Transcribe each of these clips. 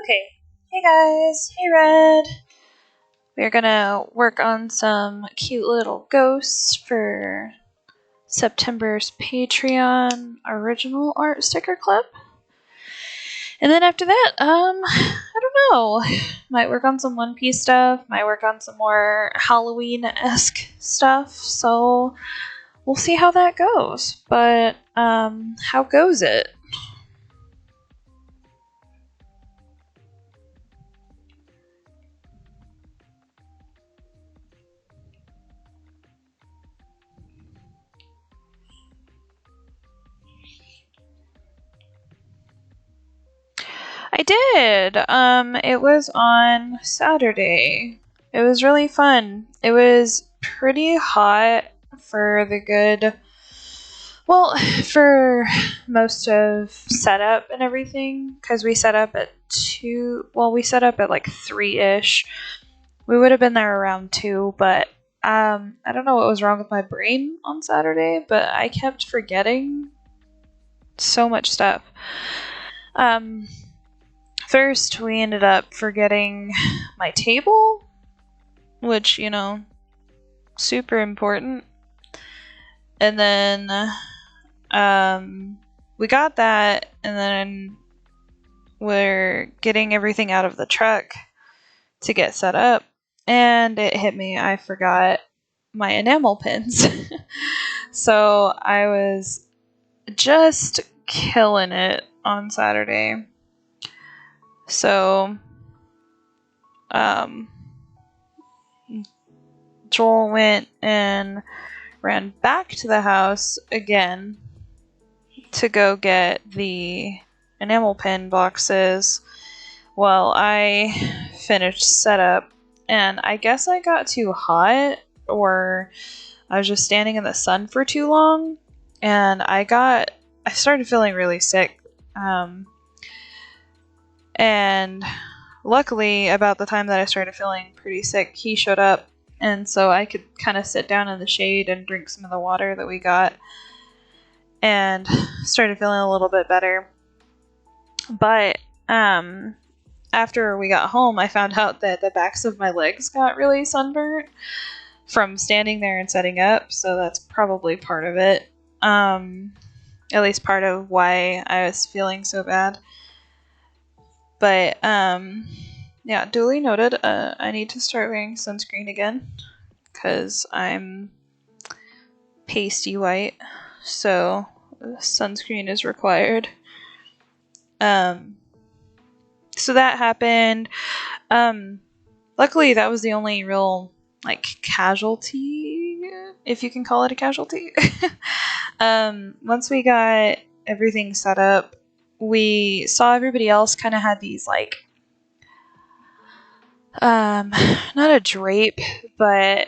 Okay. Hey guys. Hey Red. We're gonna work on some cute little ghosts for September's Patreon original art sticker clip. And then after that, I don't know. Might work on some One Piece stuff, might work on some more Halloween-esque stuff, so we'll see how that goes. But, how goes it? I did. It was on Saturday. It was really fun. It was pretty hot for the good. Well, for most of setup and everything, because we set up at 2. Well, we set up at like 3-ish. We would have been there around 2, but I don't know what was wrong with my brain on Saturday, but I kept forgetting so much stuff. First, we ended up forgetting my table, which, super important. And then, we got that, and then we're getting everything out of the truck to get set up, and it hit me. I forgot my enamel pins. So I was just killing it on Saturday. So, Joel went and ran back to the house again to go get the enamel pin boxes while I finished setup. And I guess I got too hot, or I was just standing in the sun for too long, and I started feeling really sick. And luckily, about the time that I started feeling pretty sick, he showed up, and so I could kind of sit down in the shade and drink some of the water that we got, and started feeling a little bit better. But after we got home, I found out that the backs of my legs got really sunburnt from standing there and setting up, so that's probably part of it. At least part of why I was feeling so bad. But, yeah, duly noted. I need to start wearing sunscreen again, because I'm pasty white, so sunscreen is required. So that happened. Luckily, that was the only real, casualty, if you can call it a casualty. Once we got everything set up, we saw everybody else kind of had these, not a drape, but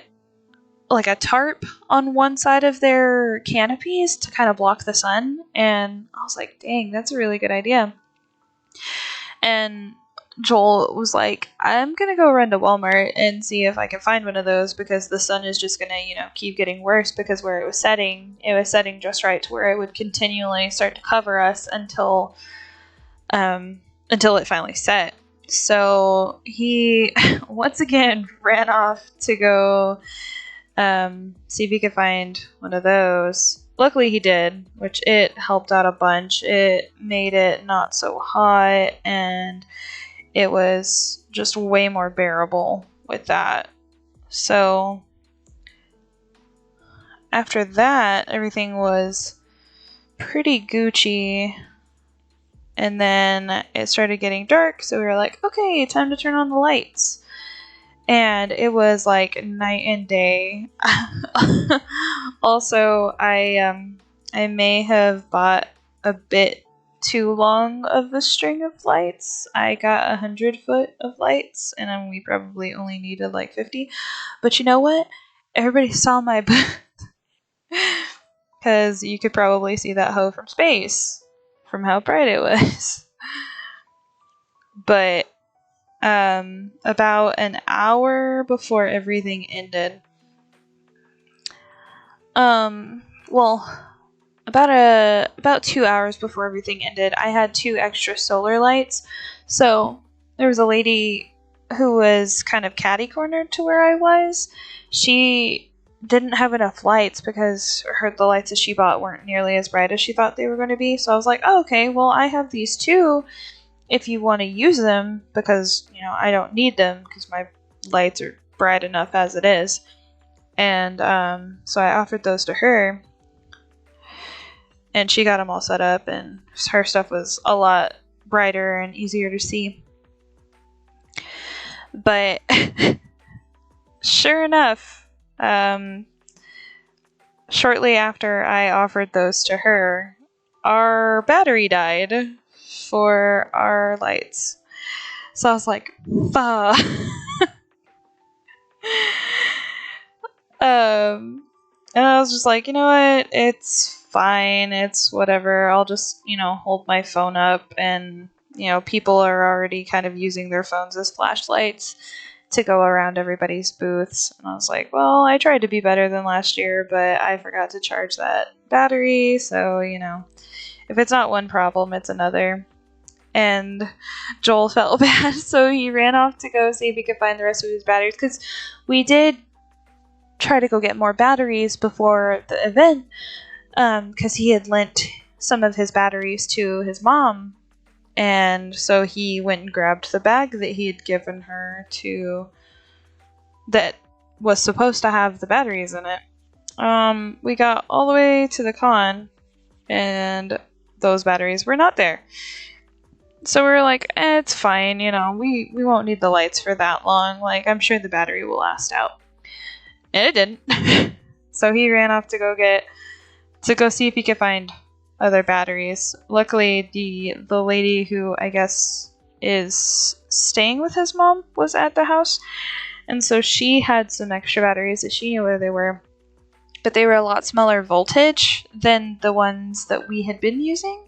like a tarp on one side of their canopies to kind of block the sun. And I was like, dang, that's a really good idea. And Joel was like, I'm going to go run to Walmart and see if I can find one of those, because the sun is just going to, keep getting worse, because where it was setting just right to where it would continually start to cover us until it finally set. So he once again ran off to go see if he could find one of those. Luckily he did, which it helped out a bunch. It made it not so hot, and it was just way more bearable with that. So after that, everything was pretty Gucci. And then it started getting dark, so we were like, okay, time to turn on the lights. And it was like night and day. Also, I may have bought a bit too long of a string of lights. I got 100 foot of lights, and then we probably only needed like 50. But you know what? Everybody saw my booth, because you could probably see that hoe from space from how bright it was. But about an hour before everything ended, about 2 hours before everything ended, I had 2 extra solar lights. So there was a lady who was kind of catty cornered to where I was. She didn't have enough lights because the lights that she bought weren't nearly as bright as she thought they were going to be. So I was like, oh, okay, well, I have these two if you want to use them, because, you know, I don't need them because my lights are bright enough as it is. And so I offered those to her, and she got them all set up, and her stuff was a lot brighter and easier to see. But sure enough, shortly after I offered those to her, our battery died for our lights. So I was like, fuck. And I was just like, you know what? It's fine. It's whatever. I'll just, you know, hold my phone up, and, you know, people are already kind of using their phones as flashlights to go around everybody's booths. And I was like, well, I tried to be better than last year, but I forgot to charge that battery. So, you know, if it's not one problem, it's another. And Joel felt bad, so he ran off to go see if he could find the rest of his batteries, because we did try to go get more batteries before the event, because he had lent some of his batteries to his mom, and so he went and grabbed the bag that he had given her to, that was supposed to have the batteries in it. We got all the way to the con, and those batteries were not there. So we were like, it's fine, you know, we won't need the lights for that long. Like, I'm sure the battery will last out. And it didn't. So he ran off to go see if he could find other batteries. Luckily, the lady who I guess is staying with his mom was at the house, and so she had some extra batteries that she knew where they were, but they were a lot smaller voltage than the ones that we had been using.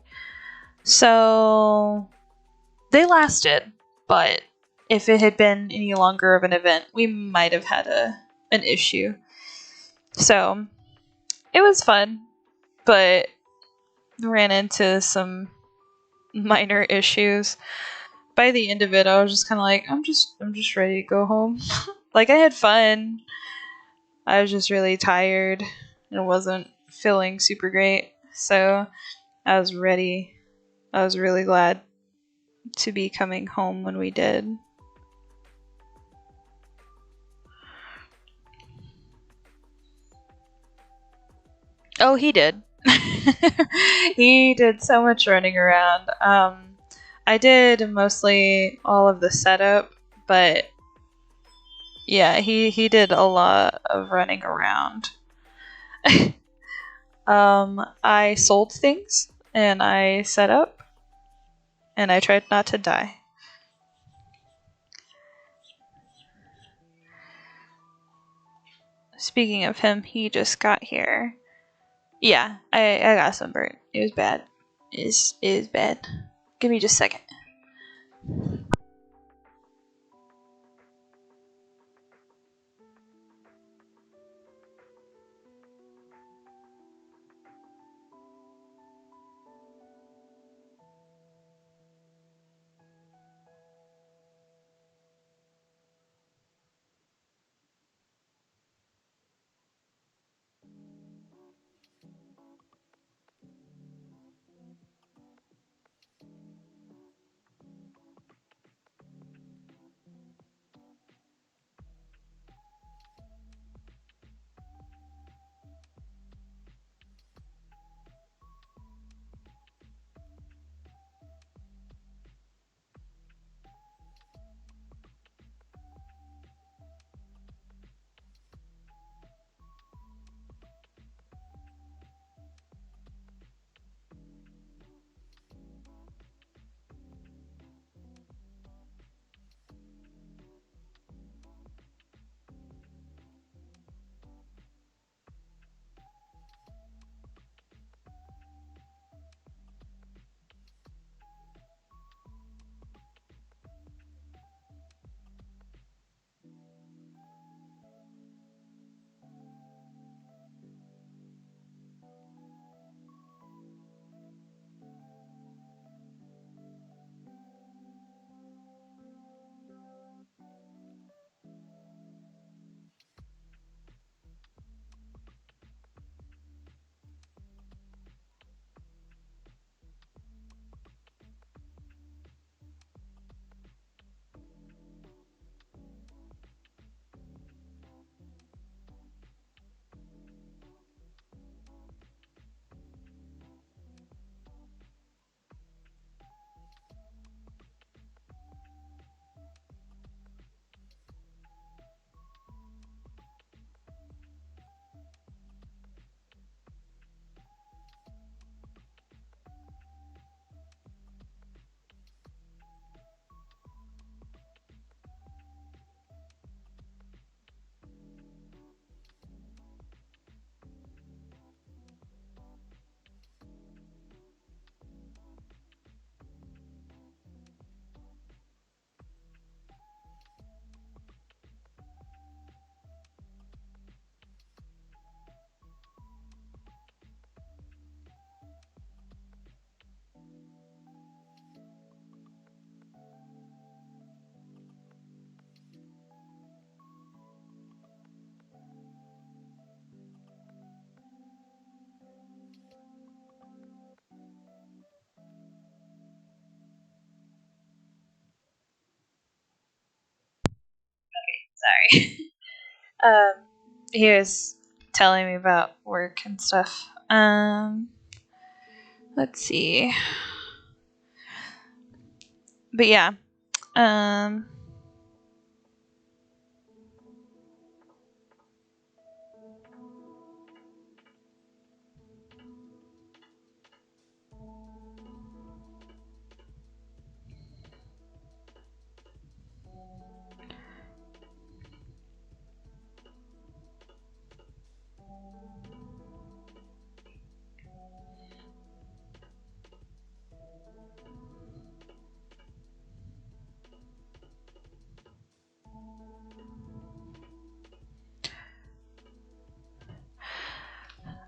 So they lasted, but if it had been any longer of an event, we might have had an issue. So it was fun, but ran into some minor issues. By the end of it, I was just kind of like, I'm just ready to go home. Like, I had fun. I was just really tired and wasn't feeling super great. So I was ready. I was really glad to be coming home when we did. Oh, he did. He did so much running around. I did mostly all of the setup, but yeah, he did a lot of running around. I sold things, and I set up, and I tried not to die. Speaking of him, he just got here. Yeah, I got sunburned. It was bad. It is bad. Give me just a second. Sorry. um, he was telling me about work and stuff. Let's see. But yeah. Um,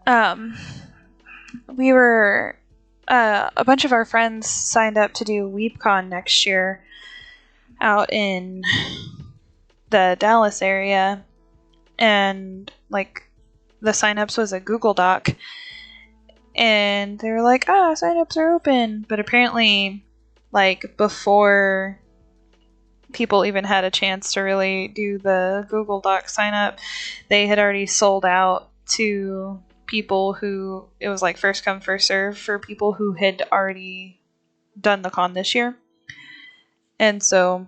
um, we were a bunch of our friends signed up to do WeebCon next year out in the Dallas area, and like the signups was a Google Doc, and they were like, "Ah, signups are open," but apparently, like before people even had a chance to really do the Google Doc sign up, they had already sold out to people who it was like first come first serve for people who had already done the con this year. And so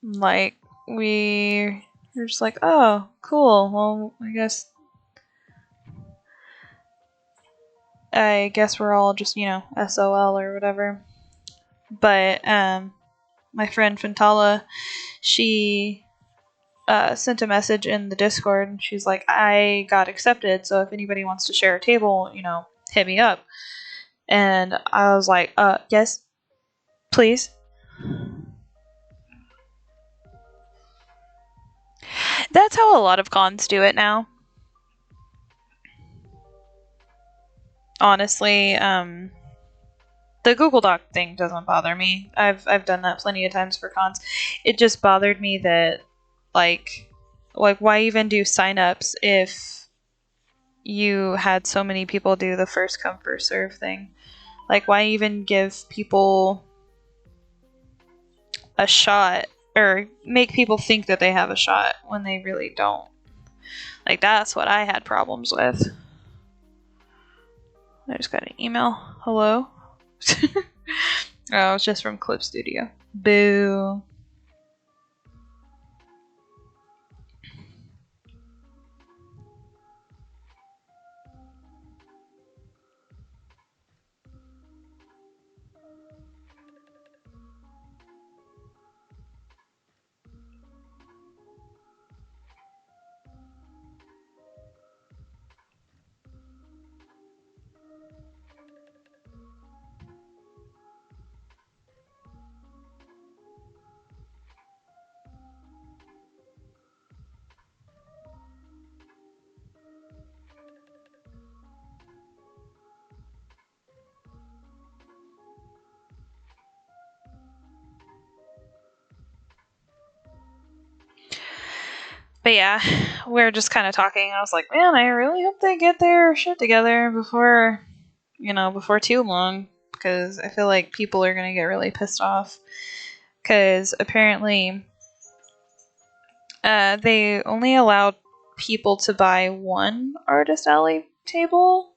like we were just like, oh cool, well I guess we're all just, SOL or whatever. But my friend Fintala, she sent a message in the Discord, and she's like, I got accepted, so if anybody wants to share a table, hit me up. And I was like, yes, please. That's how a lot of cons do it now. Honestly, the Google Doc thing doesn't bother me. I've done that plenty of times for cons. It just bothered me that like why even do signups if you had so many people do the first come first serve thing? Like why even give people a shot or make people think that they have a shot when they really don't? Like that's what I had problems with. I just got an email. Hello? Oh, it's just from Clip Studio. Boo. But yeah, we are just kind of talking. I was like, man, I really hope they get their shit together before too long, because I feel like people are gonna get really pissed off. Because apparently, they only allowed people to buy one Artist Alley table,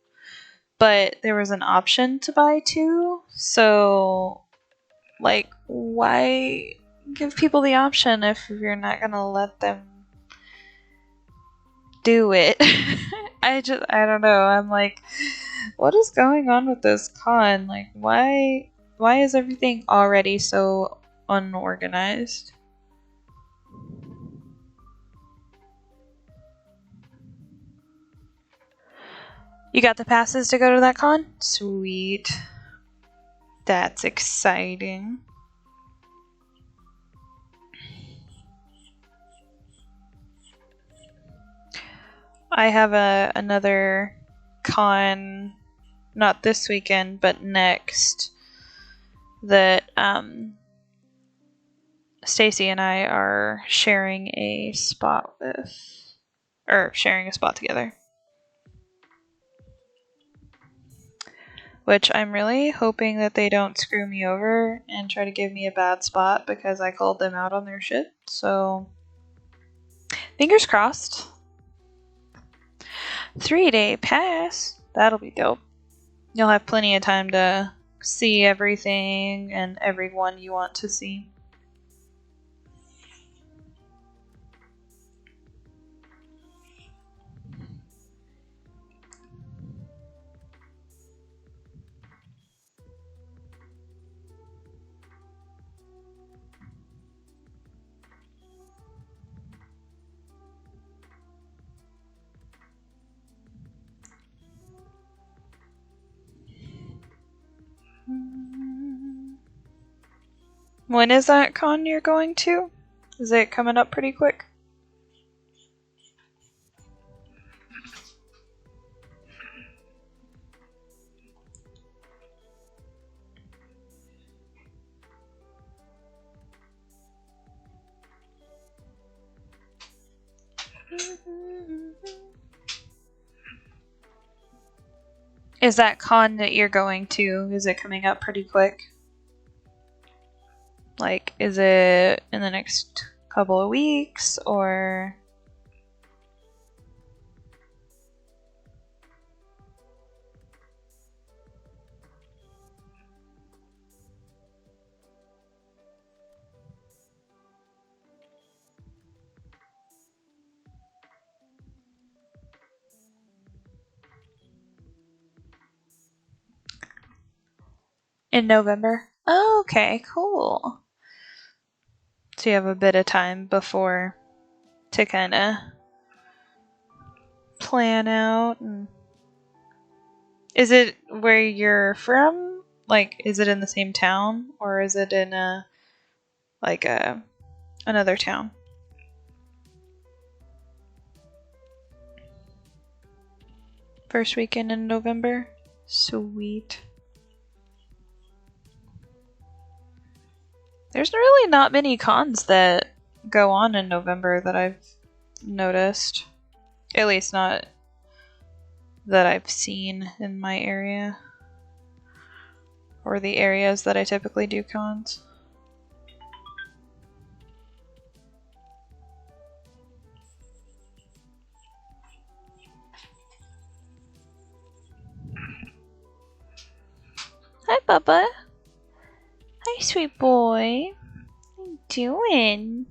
but there was an option to buy two. So, like, why give people the option if you're not gonna let them do it? I don't know. I'm like, what is going on with this con? Like, why is everything already so unorganized? You got the passes to go to that con? Sweet. That's exciting. I have another con, not this weekend, but next, that Stacy and I are sharing a spot with, or sharing a spot together. which I'm really hoping that they don't screw me over and try to give me a bad spot because I called them out on their shit. So, fingers crossed. 3-day pass. That'll be dope. You'll have plenty of time to see everything and everyone you want to see. When is that con you're going to? Is it coming up pretty quick? Is that con that you're going to, is it coming up pretty quick? Like, is it in the next couple of weeks, or... In November? Oh, okay, cool. So you have a bit of time before to kind of plan out. And... Is it where you're from? Like, is it in the same town, or is it in another town? First weekend in November? Sweet. There's really not many cons that go on in November that I've noticed. At least not that I've seen in my area. Or the areas that I typically do cons. Hi, Bubba. Hi, sweet boy. What are you doing?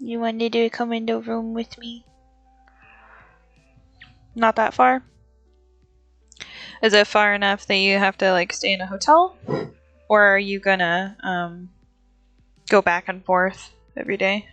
You wanted to come in the room with me? Not that far? Is it far enough that you have to like stay in a hotel? Or are you gonna go back and forth every day?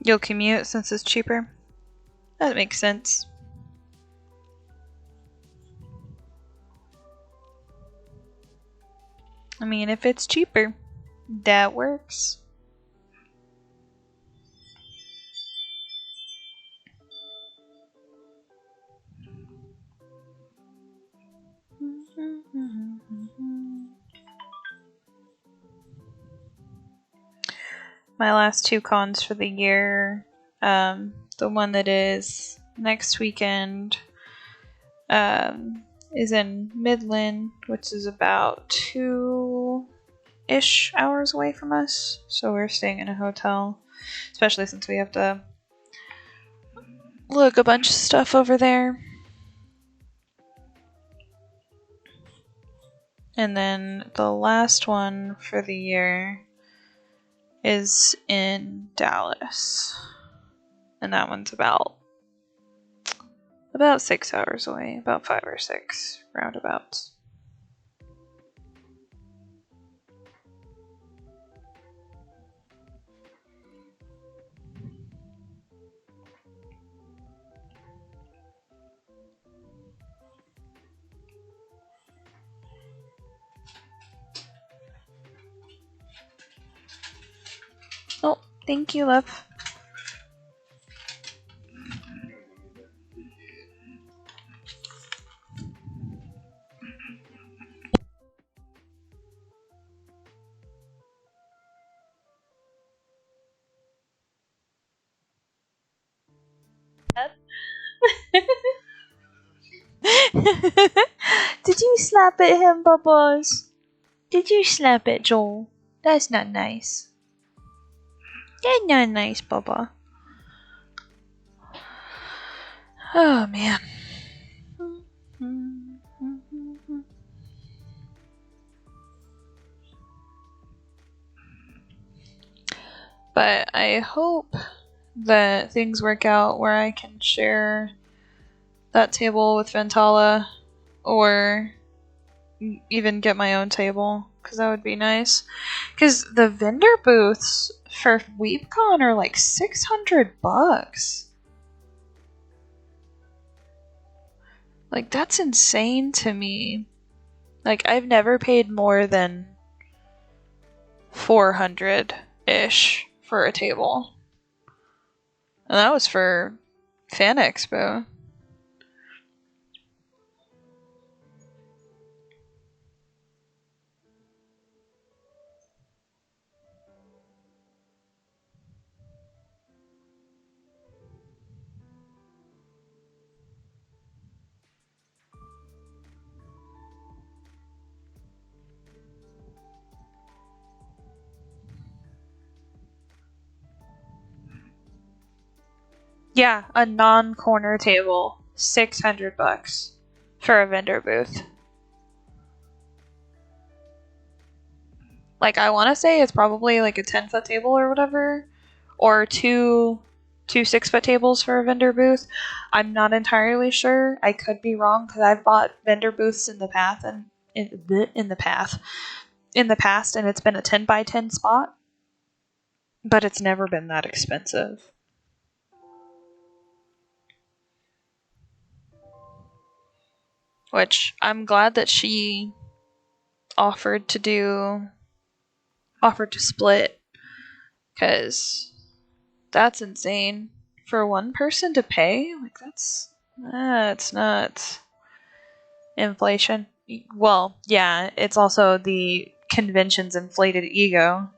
You'll commute since it's cheaper? That makes sense. I mean, if it's cheaper, that works. My last 2 cons for the year, the one that is next weekend is in Midland, which is about 2-ish hours away from us. So we're staying in a hotel, especially since we have to look a bunch of stuff over there. And then the last one for the year is in Dallas. And that one's about 6 hours away, about 5 or 6 roundabouts. Oh, thank you, love. slap at him, Bubbles? Did you slap at Joel? That's not nice. That's not nice, Bubba. Oh, man. But I hope that things work out where I can share that table with Ventala, or even get my own table, because that would be nice. Because the vendor booths for WeebCon are like $600. Like, that's insane to me. Like, I've never paid more than $400-ish for a table. And that was for Fan Expo. Yeah, a non-corner table, $600 for a vendor booth. Like, I want to say it's probably like a 10-foot table or whatever, or two 6-foot tables for a vendor booth. I'm not entirely sure. I could be wrong, because I've bought vendor booths in the past, and in the past, and it's been a 10 by 10 spot, but it's never been that expensive. Which I'm glad that she offered to split, because that's insane for one person to pay. Like, that's nuts. Inflation. Well, yeah, it's also the convention's inflated ego.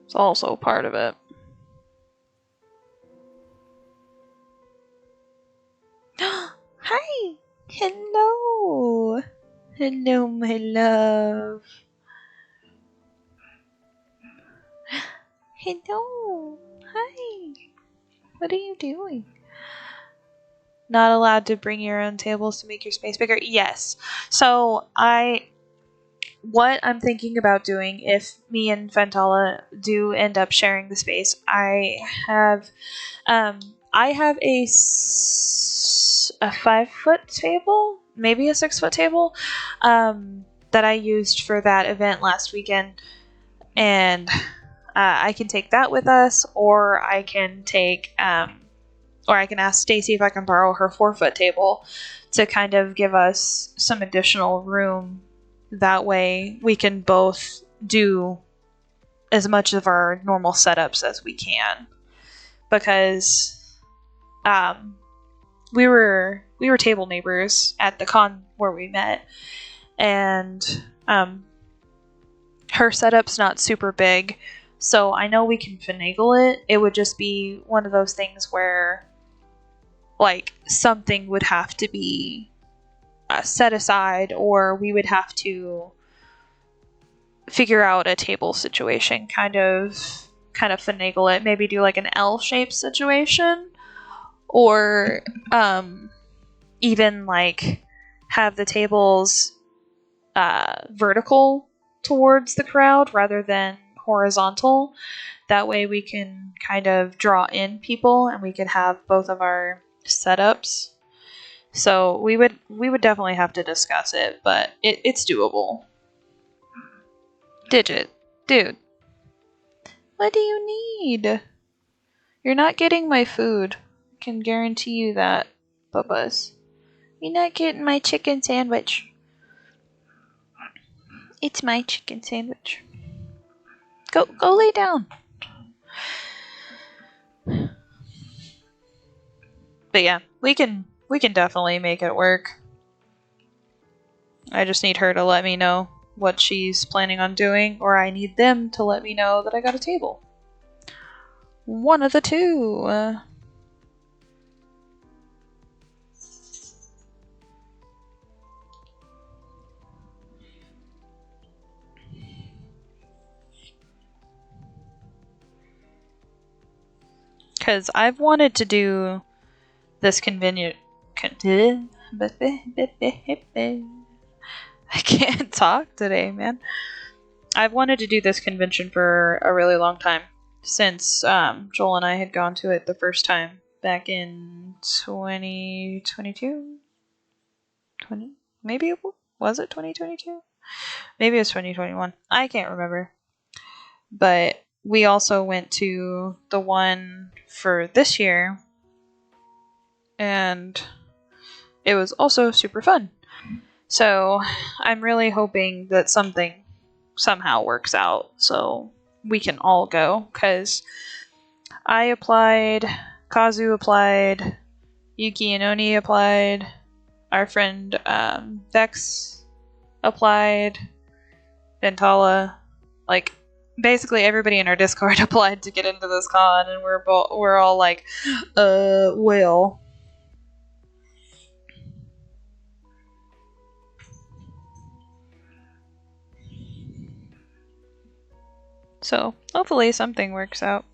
It's also part of it. Hi! Hello! Hello, my love. Hello! Hi! What are you doing? Not allowed to bring your own tables to make your space bigger? Yes. So, what I'm thinking about doing, if me and Fentala do end up sharing the space, I have a 5-foot table, maybe a 6-foot table, that I used for that event last weekend, and I can take that with us, or I can ask Stacy if I can borrow her 4-foot table to kind of give us some additional room. That way we can both do as much of our normal setups as we can, because we were table neighbors at the con where we met, and her setup's not super big, so I know we can finagle it. It would just be one of those things where, like, something would have to be set aside, or we would have to figure out a table situation, kind of finagle it, maybe do like an L-shaped situation, or even like have the tables vertical towards the crowd rather than horizontal. That way we can kind of draw in people, and we could have both of our setups. So we would definitely have to discuss it, but it's doable. Digit, dude, what do you need? You're not getting my food. I can guarantee you that, Bubba's. You're not getting my chicken sandwich. It's my chicken sandwich. Go lay down. But yeah, we can definitely make it work. I just need her to let me know what she's planning on doing, or I need them to let me know that I got a table. One of the two. Because I've wanted to do this convenient. I can't talk today, man. I've wanted to do this convention for a really long time. Since Joel and I had gone to it the first time back in 2022? Maybe was it 2022? Maybe it was 2021. I can't remember. But we also went to the one for this year, and it was also super fun. So I'm really hoping that something somehow works out so we can all go, because I applied, Kazu applied, Yuki and Oni applied, our friend Vex applied, Ventala, like basically everybody in our Discord applied to get into this con, and we're all like, well. So hopefully something works out.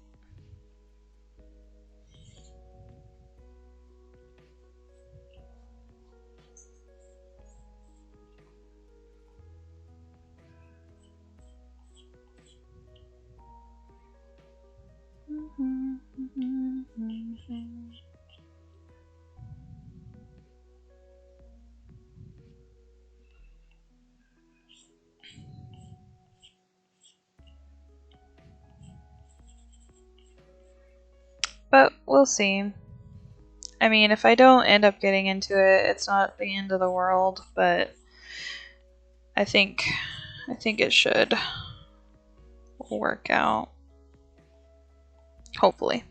But we'll see. I mean, if I don't end up getting into it, it's not the end of the world, but I think it should work out. Hopefully.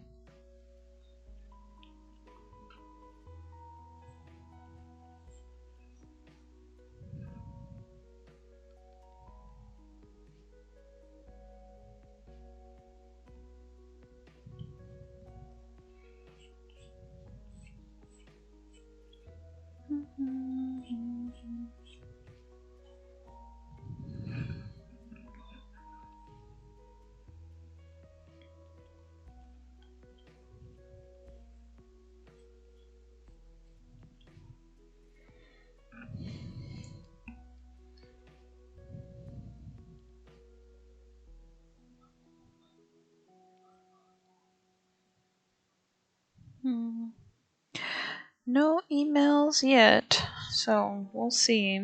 No emails yet, so we'll see.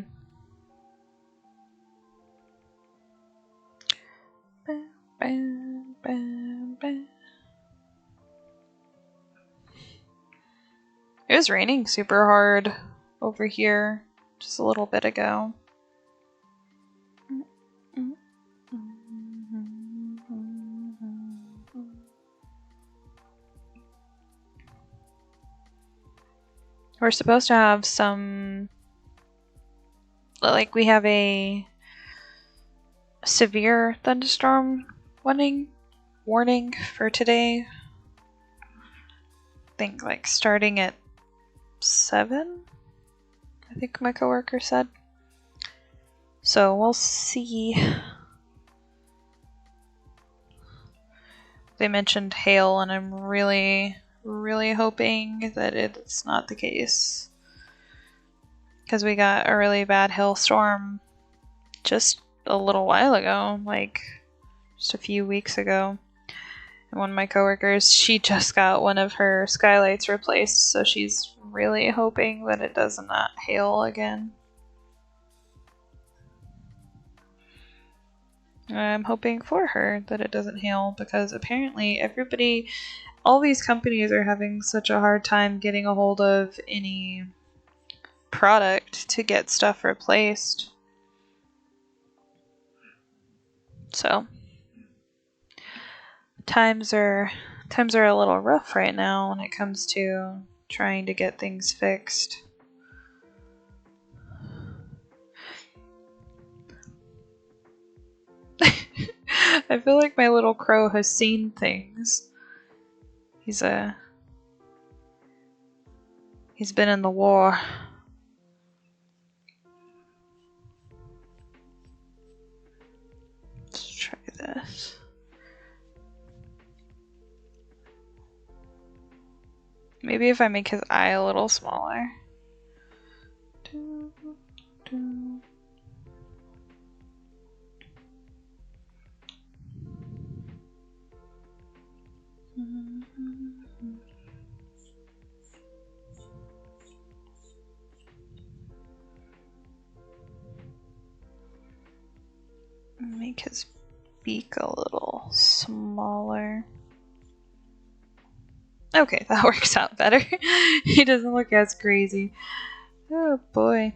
It was raining super hard over here just a little bit ago. We're supposed to have some, like, we have a severe thunderstorm warning for today. I think like starting at 7, I think my coworker said. So we'll see. They mentioned hail, and I'm really hoping that it's not the case, because we got a really bad hailstorm just a little while ago, like just a few weeks ago. And one of my coworkers, she just got one of her skylights replaced, so she's really hoping that it does not hail again. I'm hoping for her that it doesn't hail, because apparently all these companies are having such a hard time getting a hold of any product to get stuff replaced. So times are a little rough right now when it comes to trying to get things fixed. I feel like my little crow has seen things. He's been in the war. Let's try this. Maybe if I make his eye a little smaller. Make his beak a little smaller. Okay, that works out better. He doesn't look as crazy. Oh boy.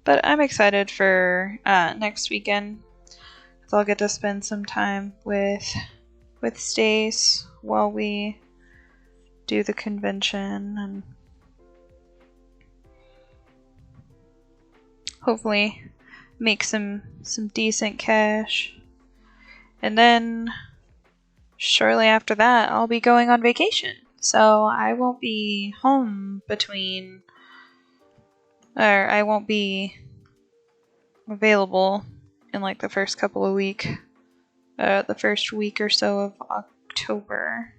But I'm excited for next weekend. So I'll get to spend some time with Stace while we do the convention and hopefully make some decent cash. And then shortly after that, I'll be going on vacation. So I won't be home I won't be available in like the first week or so of October.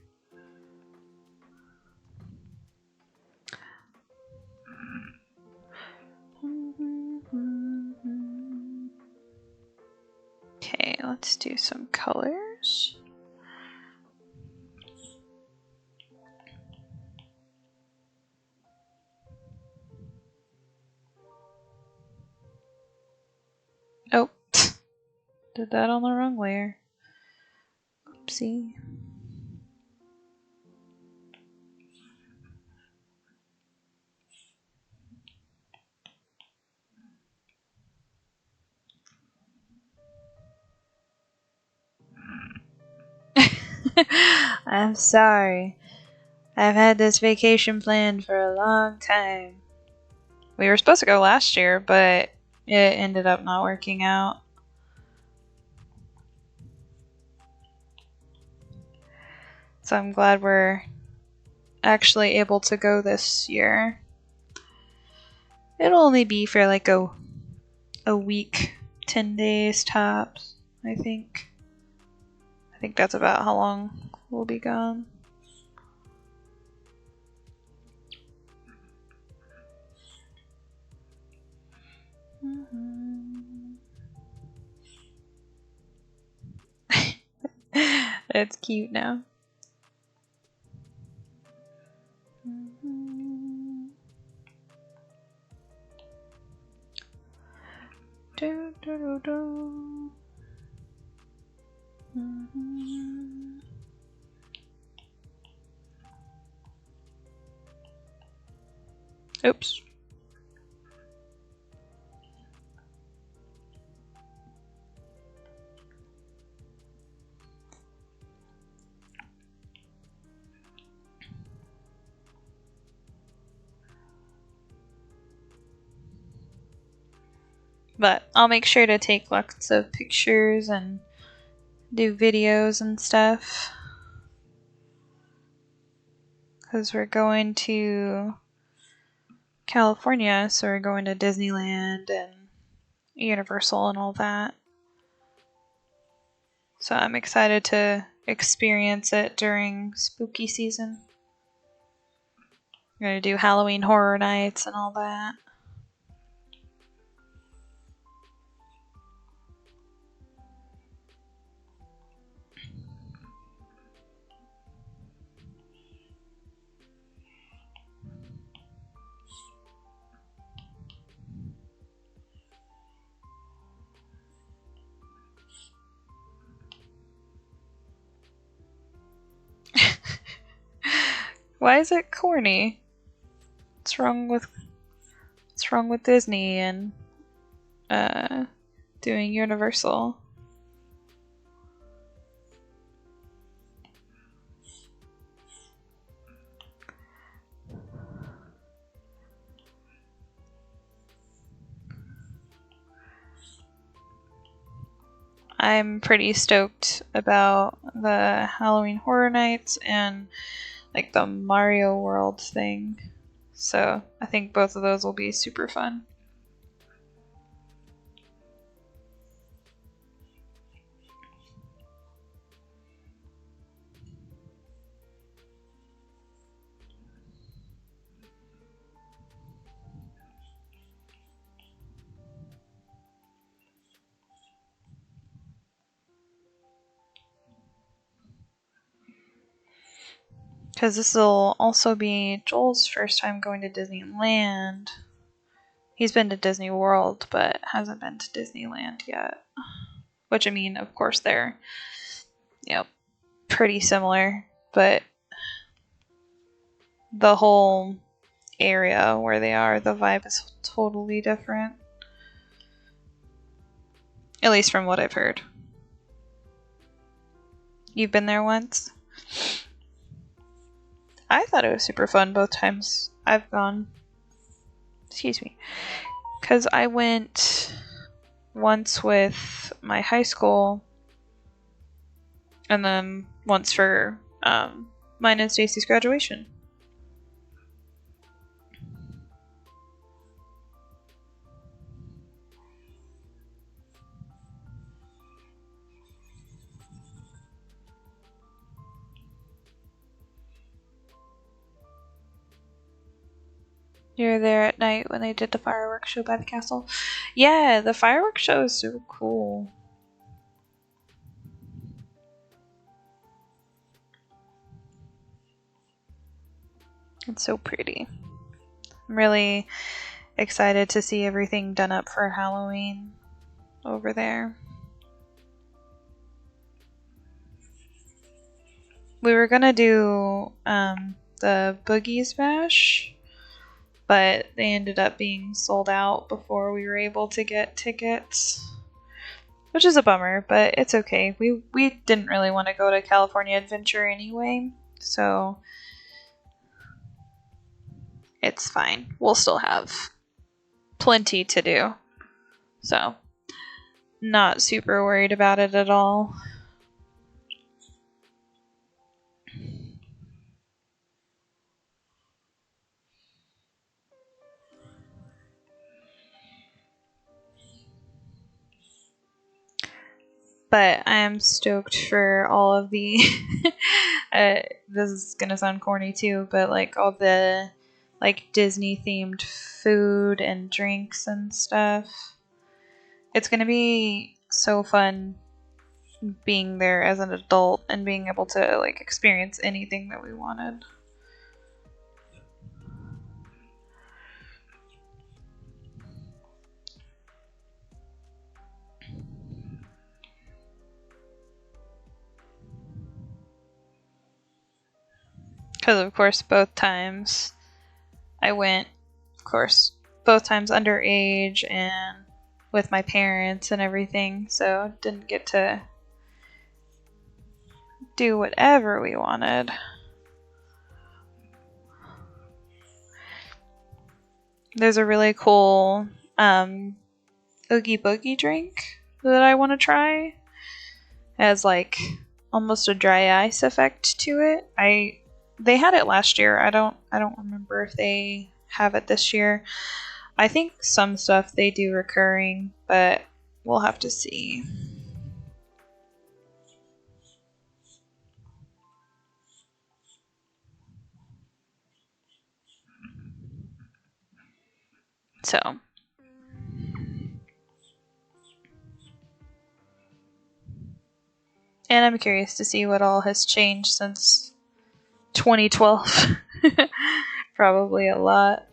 Okay, let's do some colors. Oh, did that on the wrong layer. Oopsie. I'm sorry. I've had this vacation planned for a long time. We were supposed to go last year, but it ended up not working out. So I'm glad we're actually able to go this year. It'll only be for like a week, 10 days tops, I think. I think that's about how long we'll be gone. It's cute now. Do, do, do, do. Oops. But I'll make sure to take lots of pictures and do videos and stuff. Because we're going to California, so we're going to Disneyland and Universal and all that. So I'm excited to experience it during spooky season. We're going to do Halloween Horror Nights and all that. Why is it corny? What's wrong with Disney and doing Universal? I'm pretty stoked about the Halloween Horror Nights and like the Mario World thing. So I think both of those will be super fun. Because this will also be Joel's first time going to Disneyland. He's been to Disney World, but hasn't been to Disneyland yet. Which, I mean, of course, they're, pretty similar, but the whole area where they are, the vibe is totally different. At least from what I've heard. You've been there once? I thought it was super fun both times I've gone. Excuse me. Because I went once with my high school, and then once for mine and Stacy's graduation. You were there at night when they did the fireworks show by the castle? Yeah, the fireworks show is super cool. It's so pretty. I'm really excited to see everything done up for Halloween over there. We were gonna do the Boogies Bash, but they ended up being sold out before we were able to get tickets, which is a bummer, but it's okay. We didn't really want to go to California Adventure anyway, so it's fine. We'll still have plenty to do, so not super worried about it at all. But I'm stoked for all of the this is gonna sound corny too, but like all the like Disney themed food and drinks and stuff. It's gonna be so fun being there as an adult and being able to like experience anything that we wanted. Because, of course, both times I went, of course, both times underage and with my parents and everything, so didn't get to do whatever we wanted. There's a really cool Oogie Boogie drink that I want to try. It has like almost a dry ice effect to it. They had it last year. I don't remember if they have it this year. I think some stuff they do recurring, but we'll have to see. So, and I'm curious to see what all has changed since 2012. Probably a lot.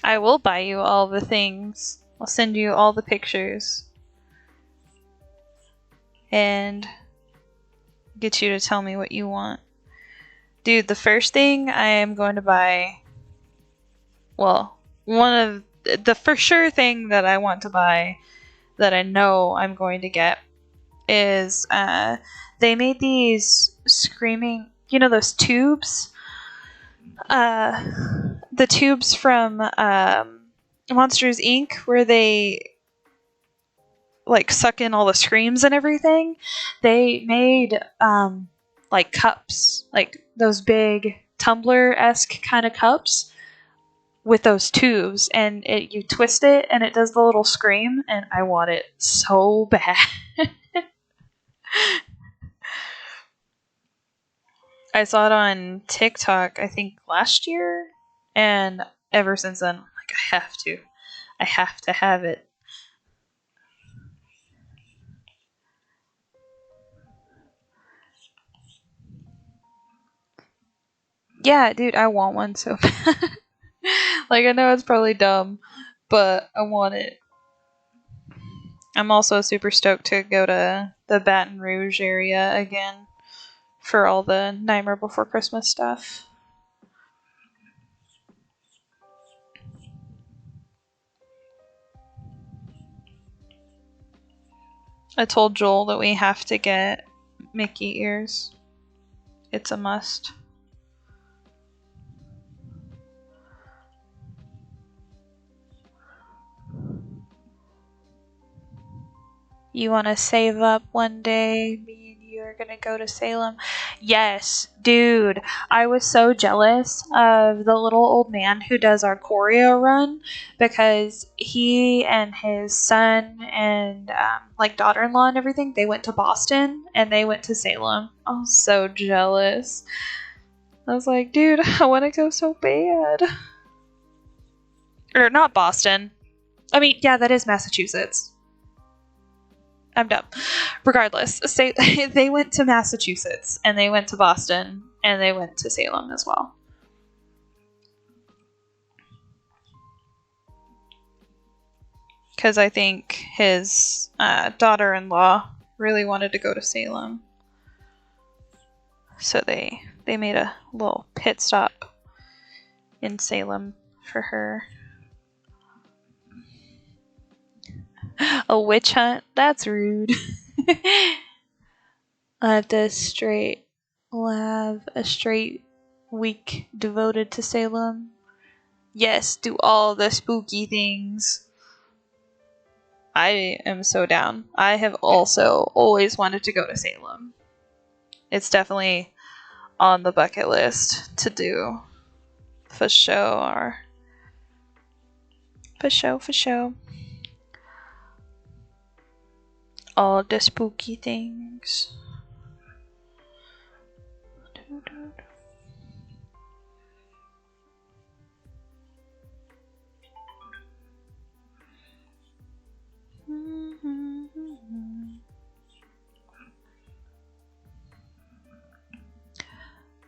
I will buy you all the things. I'll send you all the pictures. And get you to tell me what you want. Dude, the first thing I am going to buy, well, one of the for sure thing that I want to buy that I know I'm going to get is they made these screaming, those tubes the tubes from Monsters Inc. where they like suck in all the screams and everything. They made like cups, like those big tumbler-esque kind of cups with those tubes, and you twist it and it does the little scream, and I want it so bad. I saw it on TikTok, I think last year, and ever since then, I'm like, I have to have it. Yeah, dude, I want one so bad. Like, I know it's probably dumb, but I want it. I'm also super stoked to go to the Baton Rouge area again for all the Nightmare Before Christmas stuff. I told Joel that we have to get Mickey ears. It's a must. You want to save up one day? Me and you are going to go to Salem? Yes, dude. I was so jealous of the little old man who does our choreo run because he and his son and like daughter-in-law and everything, they went to Boston and they went to Salem. I was so jealous. I was like, dude, I want to go so bad. Or not Boston. I mean, yeah, that is Massachusetts. I'm dumb. Regardless, they went to Massachusetts, and they went to Boston, and they went to Salem as well. Because I think his daughter-in-law really wanted to go to Salem. So they made a little pit stop in Salem for her. A witch hunt? That's rude. We'll have a straight week devoted to Salem. Yes, do all the spooky things. I am so down. I have also always wanted to go to Salem. It's definitely on the bucket list to do. For sure. For sure. All the spooky things.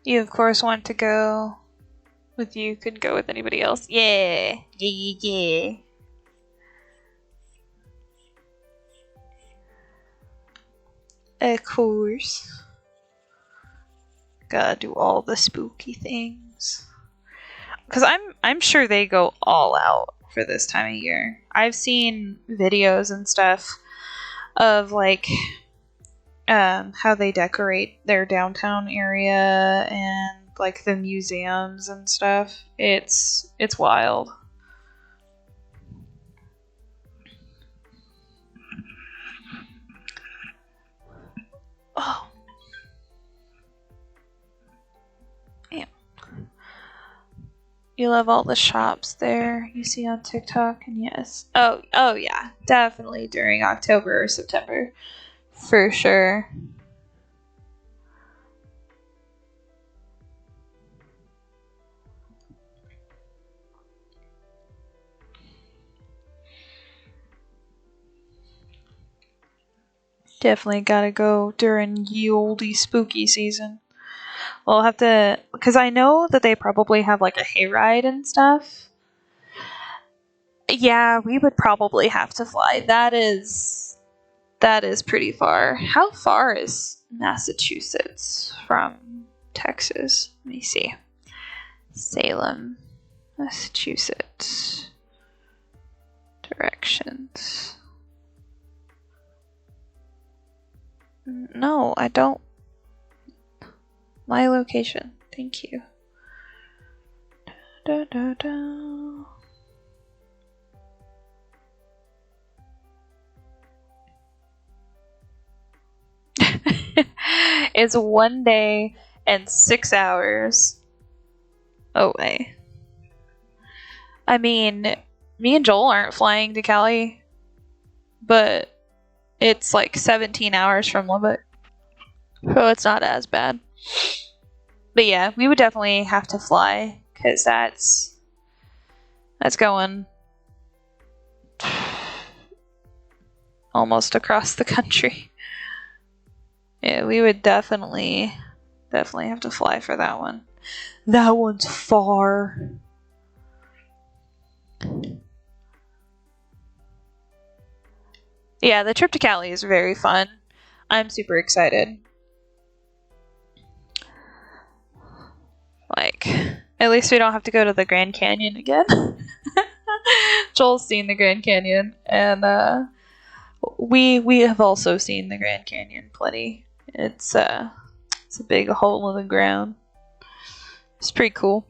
You of course want to go. With you could go with anybody else. Yeah. Of course. Gotta do all the spooky things. Because I'm sure they go all out for this time of year. I've seen videos and stuff of like how they decorate their downtown area and like the museums and stuff. It's wild. Oh. Yeah. You love all the shops there you see on TikTok, and yes. Oh yeah. Definitely during October or September. For sure. Definitely gotta go during ye olde spooky season. We'll have to, because I know that they probably have like a hayride and stuff. Yeah, we would probably have to fly. That is pretty far. How far is Massachusetts from Texas? Let me see. Salem, Massachusetts. Directions. No, I don't. My location. Thank you. da, da, da. It's 1 day and 6 hours away. I mean, me and Joel aren't flying to Cali, but it's like 17 hours from Lubbock, so it's not as bad. But yeah, we would definitely have to fly, because that's going almost across the country. Yeah, we would definitely have to fly for that one. That one's far. Yeah, the trip to Cali is very fun. I'm super excited. Like, at least we don't have to go to the Grand Canyon again. Joel's seen the Grand Canyon, and we have also seen the Grand Canyon plenty. It's a big hole in the ground. It's pretty cool.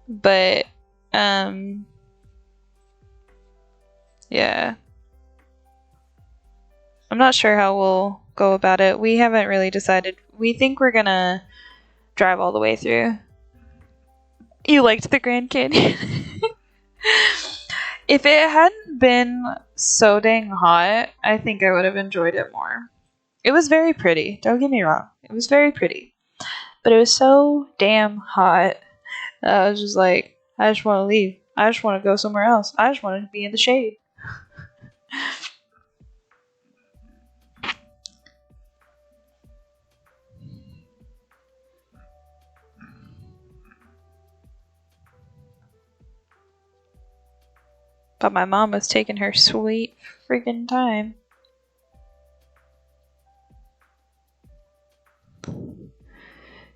But yeah. I'm not sure how we'll go about it. We haven't really decided. We think we're gonna drive all the way through. You liked the Grand Canyon? If it hadn't been so dang hot, I think I would have enjoyed it more. It was very pretty, don't get me wrong. It was very pretty. But it was so damn hot. I was just like, I just want to leave. I just want to go somewhere else. I just want to be in the shade. But my mom was taking her sweet freaking time.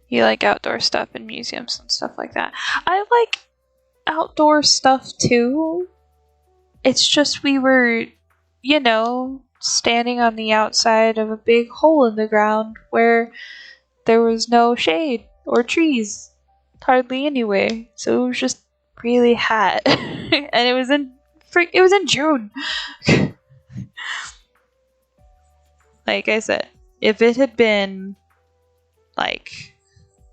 You like outdoor stuff and museums and stuff like that. I like outdoor stuff too. It's just we were, standing on the outside of a big hole in the ground where there was no shade or trees. Hardly anyway. So it was just really hot. And it was in June. Like I said, if it had been like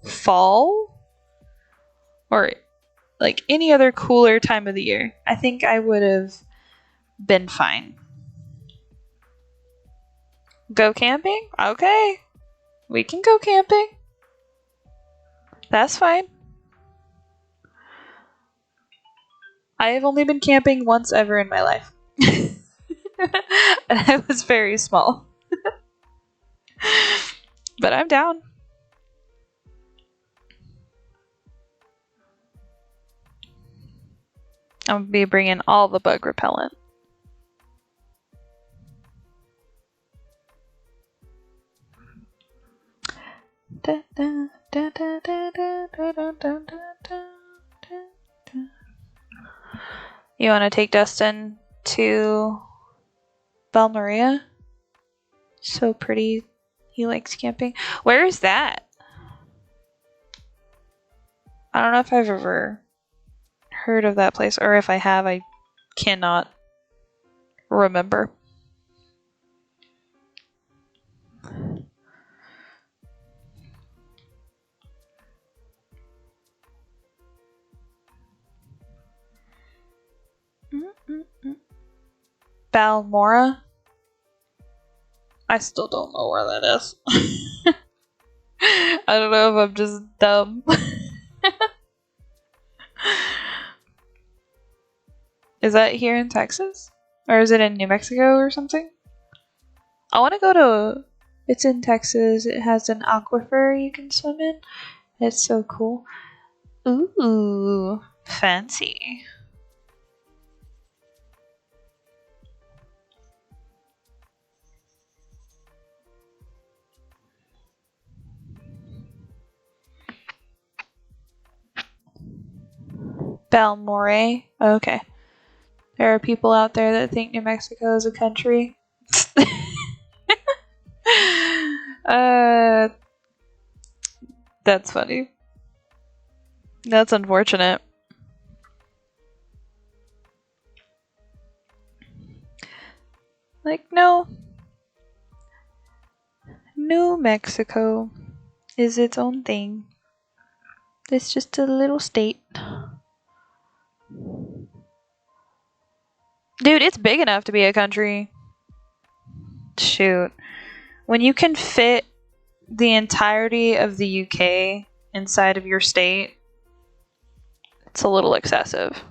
fall or like any other cooler time of the year, I think I would have been fine. Go camping? Okay. We can go camping. That's fine. I have only been camping once ever in my life. And I was very small. But I'm down. I'm gonna be bringing all the bug repellent. You want to take Dustin to Valmaria? So pretty. He likes camping. Where is that? I don't know if I've ever heard of that place, or if I have, I cannot remember. Balmora? I still don't know where that is. I don't know if I'm just dumb. Is that here in Texas? Or is it in New Mexico or something? I want to go to... It's in Texas. It has an aquifer you can swim in. It's so cool. Ooh, fancy. Balmore. Okay. There are people out there that think New Mexico is a country. That's funny. That's unfortunate. Like, no. New Mexico is its own thing. It's just a little state. Dude, it's big enough to be a country. Shoot. When you can fit the entirety of the UK inside of your state, it's a little excessive.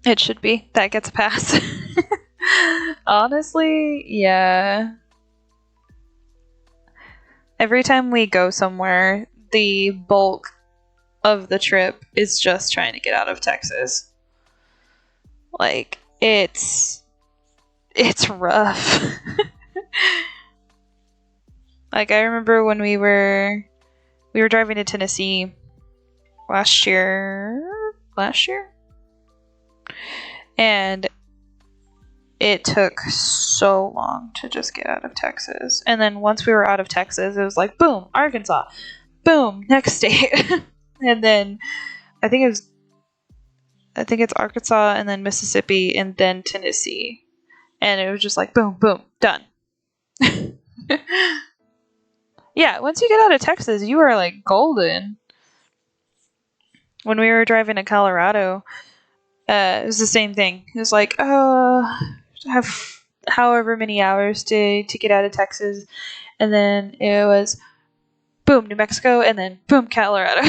It should be. That gets a pass. Honestly, yeah. Every time we go somewhere, the bulk of the trip is just trying to get out of Texas. Like, it's rough. Like, I remember when we were driving to Tennessee last year, and it took so long to just get out of Texas. And then once we were out of Texas, it was like, boom, Arkansas, boom, next state. And then I think it's Arkansas, and then Mississippi, and then Tennessee. And it was just like, boom, boom, done. Yeah, once you get out of Texas, you are like golden. When we were driving to Colorado, it was the same thing. It was like, have however many hours to get out of Texas, and then it was boom, New Mexico, and then boom, Colorado.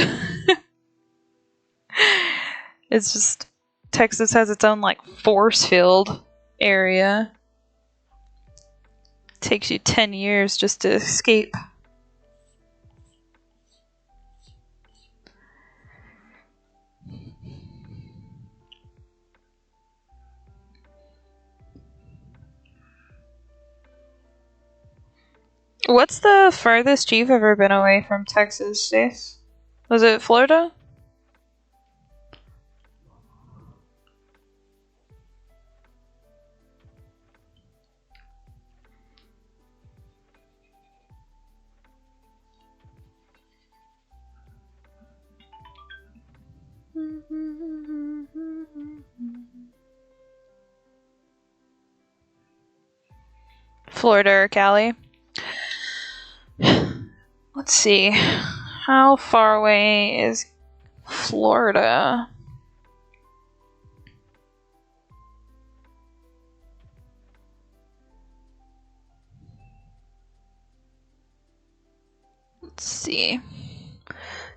It's just Texas has its own like force field area. It takes you 10 years just to escape. What's the farthest you've ever been away from Texas, Stace? Was it Florida? Florida or Cali? Let's see. How far away is Florida? Let's see.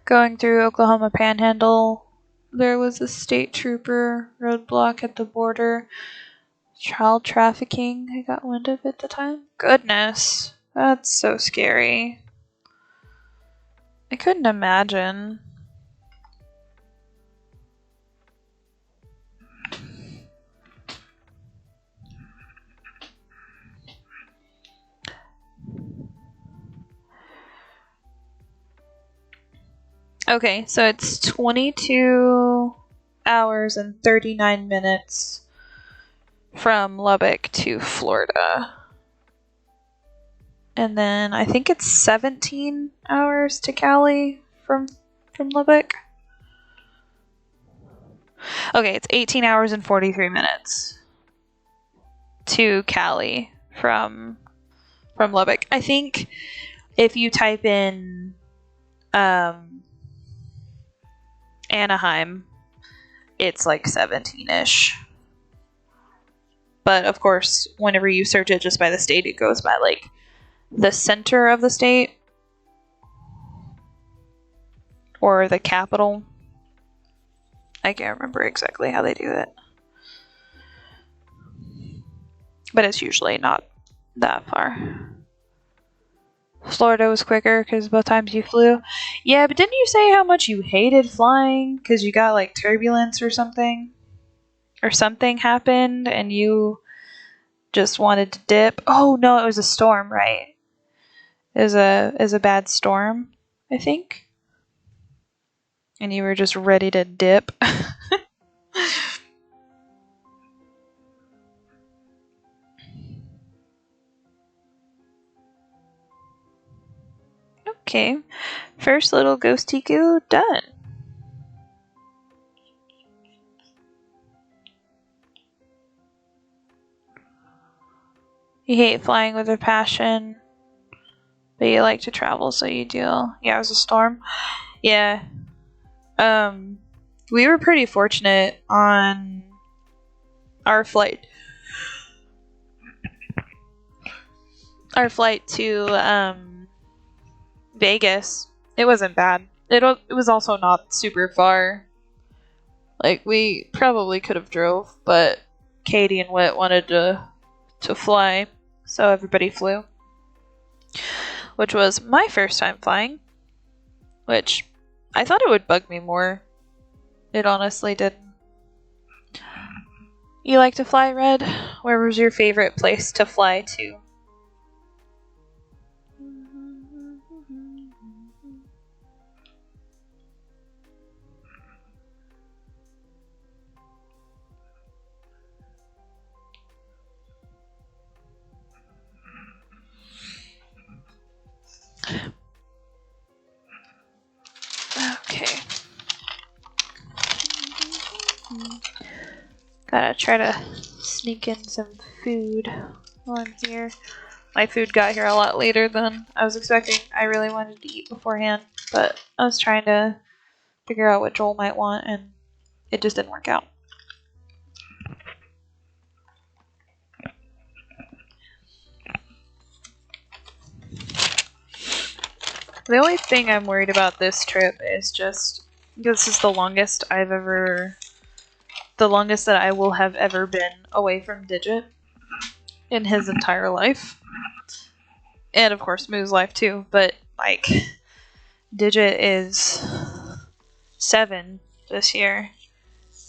Going through Oklahoma Panhandle, there was a state trooper roadblock at the border. Child trafficking. I got wind of it at the time. Goodness. That's so scary. I couldn't imagine. Okay, so it's 22 hours and 39 minutes from Lubbock to Florida. And then I think it's 17 hours to Cali from Lubbock. Okay, it's 18 hours and 43 minutes to Cali from Lubbock. I think if you type in Anaheim, it's like 17-ish. But of course, whenever you search it just by the state, it goes by like the center of the state or the capital. I can't remember exactly how they do it. But it's usually not that far. Florida was quicker because both times you flew. Yeah, but didn't you say how much you hated flying because you got like turbulence or something? Or something happened and you just wanted to dip? Oh no, it was a storm, right? is a bad storm, I think. And you were just ready to dip. Okay, first little Ghostiku done. You hate flying with a passion, but you like to travel, so you do. Yeah, it was a storm. Yeah. We were pretty fortunate on our flight. Our flight to Vegas. It wasn't bad. It was also not super far. Like, we probably could have drove, but Katie and Whit wanted to fly, so everybody flew. Which was my first time flying, which I thought it would bug me more. It honestly didn't. You like to fly, Red? Where was your favorite place to fly to? Okay. Gotta try to sneak in some food while I'm here. My food got here a lot later than I was expecting. I really wanted to eat beforehand, but I was trying to figure out what Joel might want, and it just didn't work out. The only thing I'm worried about this trip is just this is the longest that I will have ever been away from Digit in his entire life. And of course Moo's life too, but like Digit is 7 this year,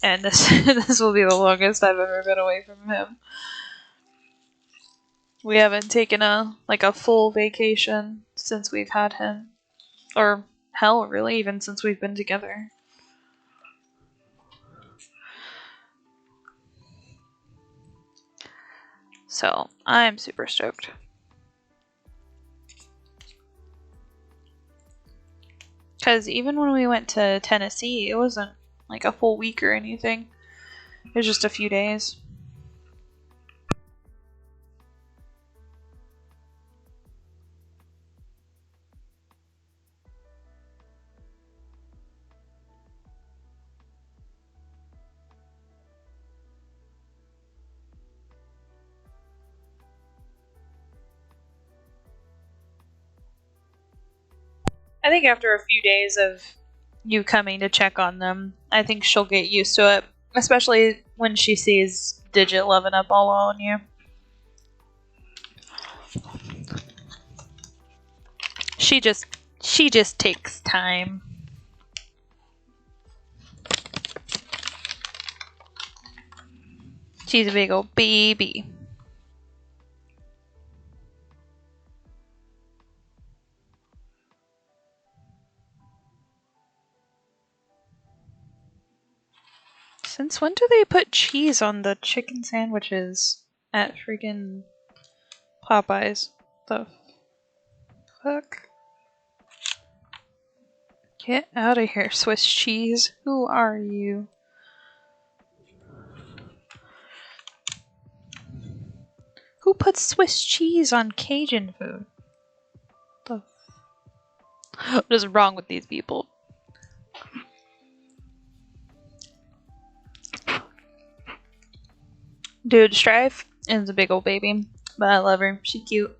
and this this will be the longest I've ever been away from him. We haven't taken a full vacation since we've had him. Or hell, really, even since we've been together. So, I'm super stoked. Because even when we went to Tennessee, it wasn't like a full week or anything. It was just a few days. I think after a few days of you coming to check on them, I think she'll get used to it. Especially when she sees Digit loving up all on you. She just takes time. She's a big old baby. Since when do they put cheese on the chicken sandwiches at freaking Popeyes? The fuck? Get out of here, Swiss cheese. Who are you? Who puts Swiss cheese on Cajun food? What is wrong with these people? Dude, Strife is a big old baby, but I love her. She's cute.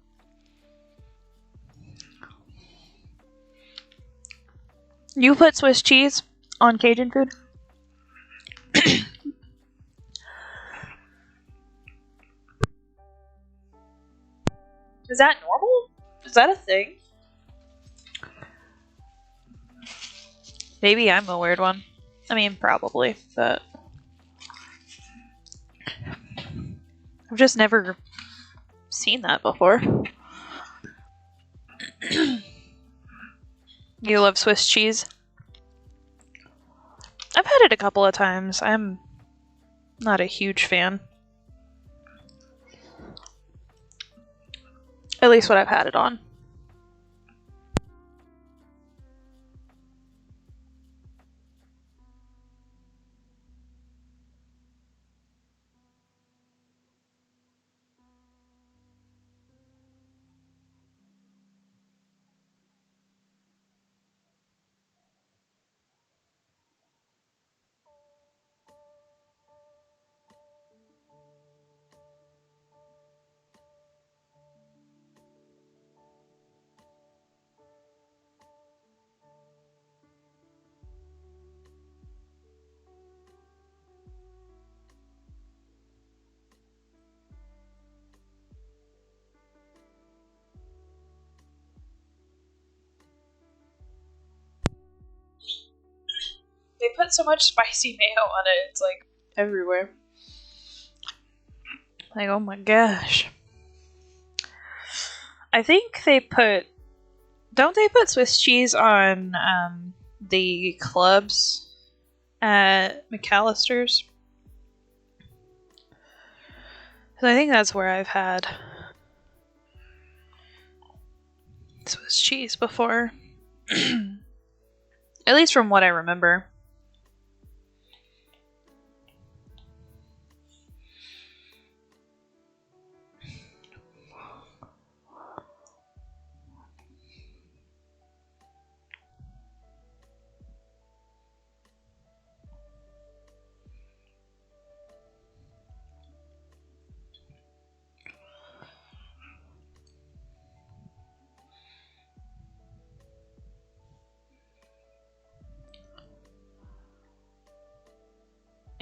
You put Swiss cheese on Cajun food? Is that normal? Is that a thing? Maybe I'm a weird one. I mean, probably, but I've just never seen that before. You love Swiss cheese? I've had it a couple of times. I'm not a huge fan. At least what I've had it on. They put so much spicy mayo on it, it's like everywhere. Like, oh my gosh. I think they put... Don't they put Swiss cheese on the clubs at McAllister's? So I think that's where I've had Swiss cheese before. At least from what I remember.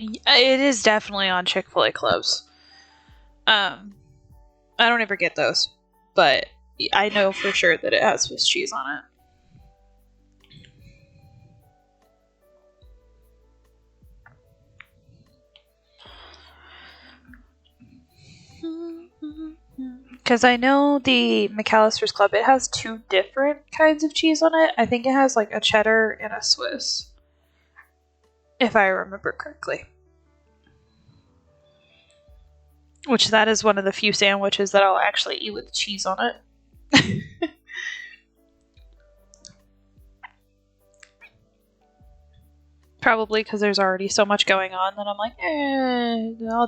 It is definitely on Chick-fil-A clubs. I don't ever get those, but I know for sure that it has Swiss cheese on it. Because I know the McAllister's Club, it has 2 different kinds of cheese on it. I think it has like a cheddar and a Swiss. If I remember correctly. Which that is one of the few sandwiches that I'll actually eat with cheese on it. Probably because there's already so much going on that I'm like,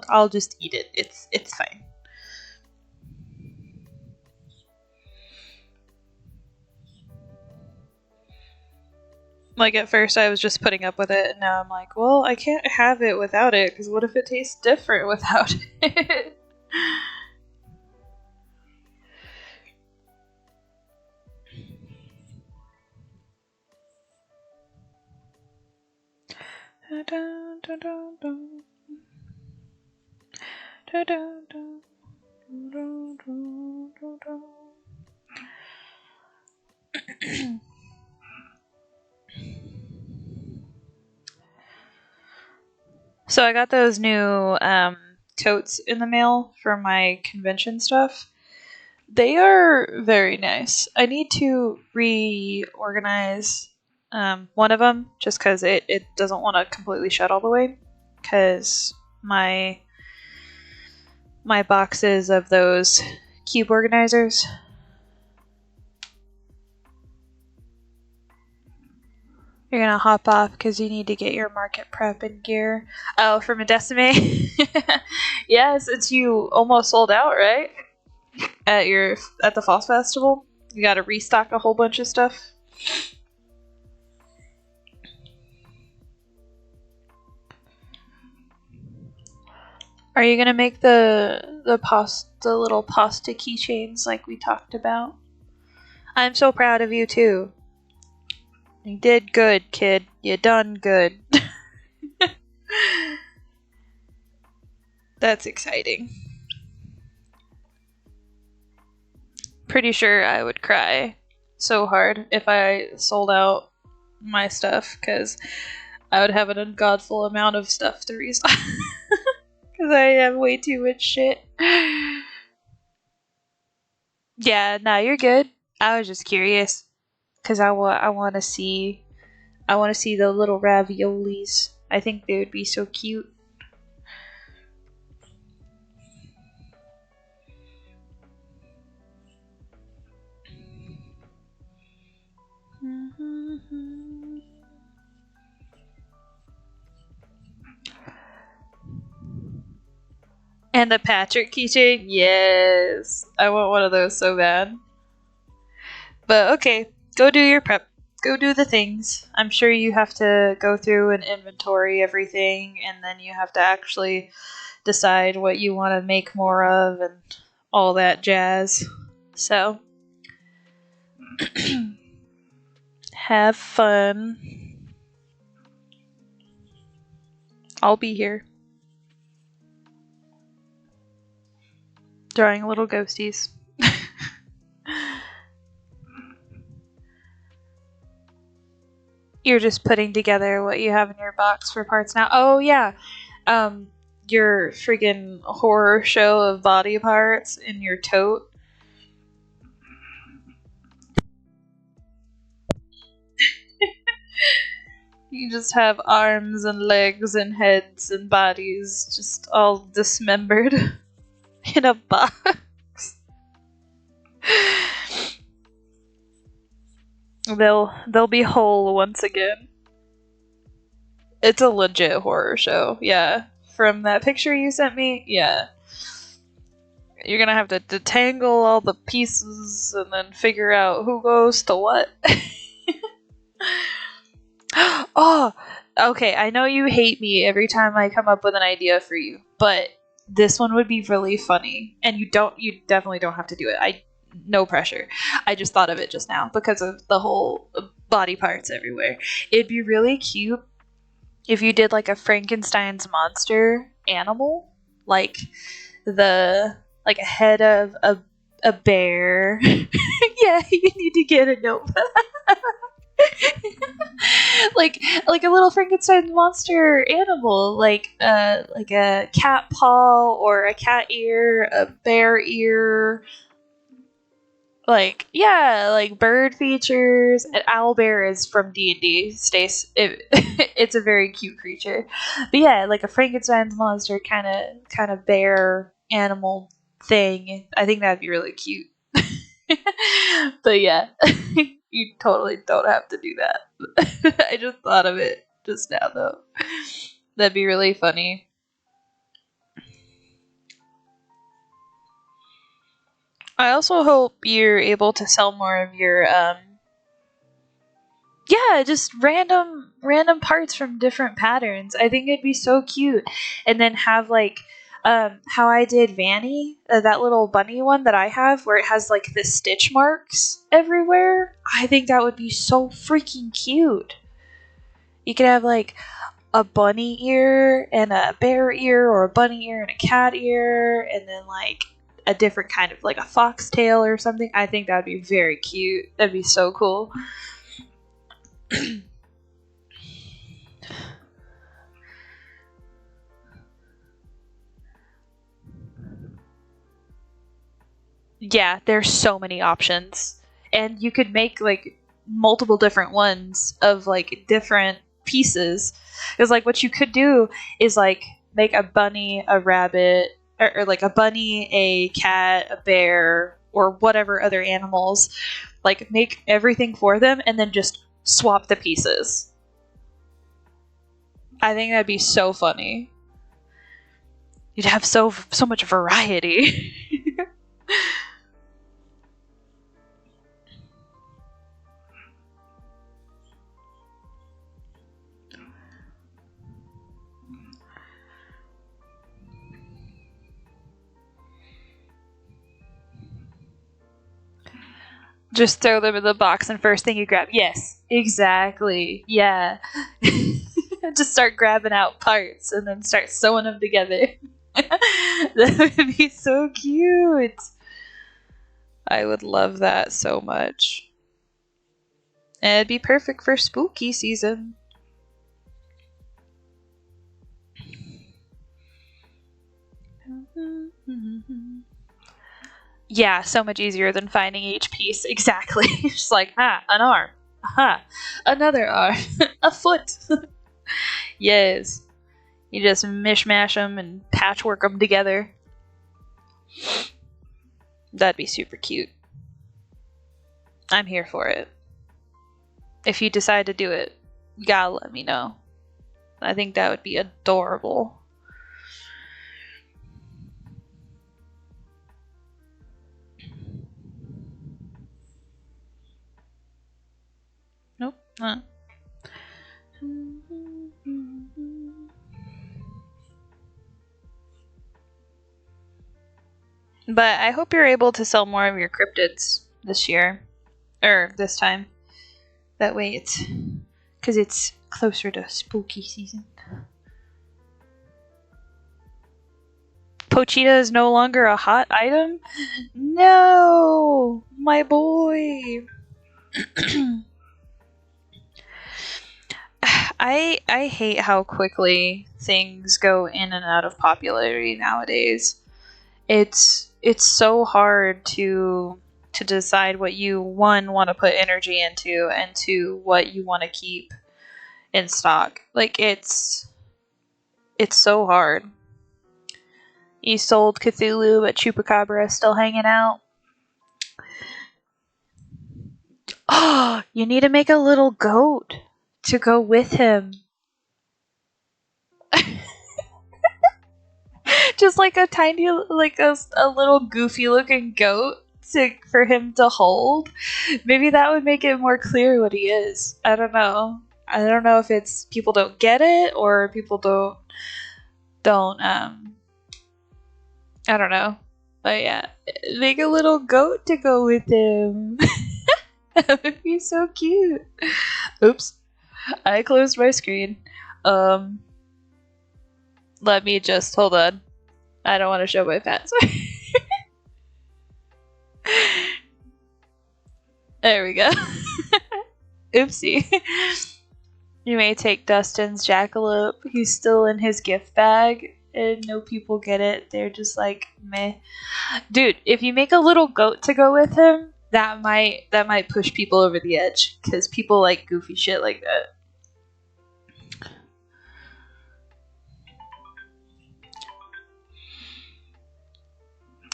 I'll just eat it. It's fine. Like, at first I was just putting up with it, and now I'm like, well, I can't have it without it, because what if it tastes different without it? So I got those new totes in the mail for my convention stuff. They are very nice. I need to reorganize one of them just because it doesn't want to completely shut all the way. Because my boxes of those cube organizers. You're gonna hop off because you need to get your market prep in gear. Oh, from Decimate? Yeah, since you almost sold out, right? At the Fall Festival? You gotta restock a whole bunch of stuff. Are you gonna make the little pasta keychains like we talked about? I'm so proud of you too. You did good, kid. You done good. That's exciting. Pretty sure I would cry so hard if I sold out my stuff, because I would have an ungodful amount of stuff to restock. Because I have way too much shit. Yeah, nah, you're good. I was just curious because I want to see the little raviolis. I think they would be so cute. And the Patrick keychain, yes, I want one of those so bad. But okay, go do your prep. Go do the things. I'm sure you have to go through and inventory everything, and then you have to actually decide what you want to make more of and all that jazz. So, have fun. I'll be here. Drawing little ghosties. You're just putting together what you have in your box for parts now. Oh yeah. Your friggin' horror show of body parts in your tote. You just have arms and legs and heads and bodies just all dismembered in a box. They'll be whole once again. It's a legit horror show, yeah. From that picture you sent me, yeah. You're gonna have to detangle all the pieces and then figure out who goes to what. Oh, okay, I know you hate me every time I come up with an idea for you, but this one would be really funny. And you definitely don't have to do it. No pressure. I just thought of it just now because of the whole body parts everywhere. It'd be really cute if you did like a Frankenstein's monster animal, like a head of a bear. Yeah, you need to get a notebook. like a little Frankenstein monster animal, like a cat paw or a cat ear, a bear ear, like bird features. An owlbear is from D&D. Stace, it's a very cute creature, but yeah, like a Frankenstein's monster kind of bear animal thing. I think that'd be really cute. But yeah, you totally don't have to do that. I just thought of it just now, though. That'd be really funny. I also hope you're able to sell more of your just random parts from different patterns. I think it'd be so cute. And then have like how I did Vanny, that little bunny one that I have where it has like the stitch marks everywhere. I think that would be so freaking cute. You could have like a bunny ear and a bear ear, or a bunny ear and a cat ear, and then like a different kind of like a foxtail or something. I think that would be very cute. That'd be so cool. Yeah, there's so many options. And you could make like multiple different ones of like different pieces. Because like what you could do is like make a bunny, a rabbit, or like a bunny, a cat, a bear, or whatever other animals. Like make everything for them and then just swap the pieces. I think that'd be so funny. You'd have so much variety. Just throw them in the box and first thing you grab. Yes, exactly. Yeah. Just start grabbing out parts and then start sewing them together. That would be so cute. I would love that so much. And it'd be perfect for spooky season. Yeah, so much easier than finding each piece. Exactly. Just like, an arm. Aha, another arm. A foot. Yes. You just mishmash them and patchwork them together. That'd be super cute. I'm here for it. If you decide to do it, you gotta let me know. I think that would be adorable. Nope. But I hope you're able to sell more of your cryptids this year. Or this time. That way it's... because it's closer to spooky season. Pochita is no longer a hot item? No! My boy! I hate how quickly things go in and out of popularity nowadays. It's so hard to decide what you one want to put energy into and two what you want to keep in stock. Like it's so hard. You sold Cthulhu, but Chupacabra is still hanging out. Oh, you need to make a little goat to go with him. Just like a tiny, like a little goofy looking goat for him to hold. Maybe that would make it more clear what he is. I don't know. I don't know if it's people don't get it or people don't I don't know. But yeah, make a little goat to go with him. That would be so cute. Oops. I closed my screen. Let me just hold on. I don't want to show my pets. There we go. Oopsie. You may take Dustin's jackalope. He's still in his gift bag, and no people get it. They're just like, meh. Dude, if you make a little goat to go with him, that might push people over the edge, because people like goofy shit like that.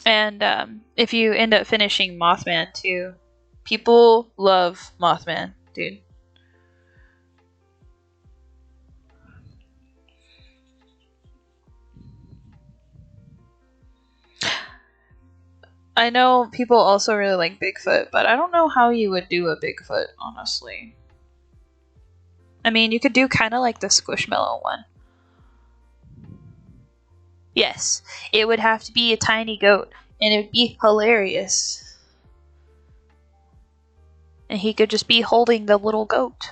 And if you end up finishing Mothman too, people love Mothman, dude. I know people also really like Bigfoot, but I don't know how you would do a Bigfoot, honestly. I mean, you could do kind of like the Squishmallow one. Yes, it would have to be a tiny goat, and it would be hilarious. And he could just be holding the little goat.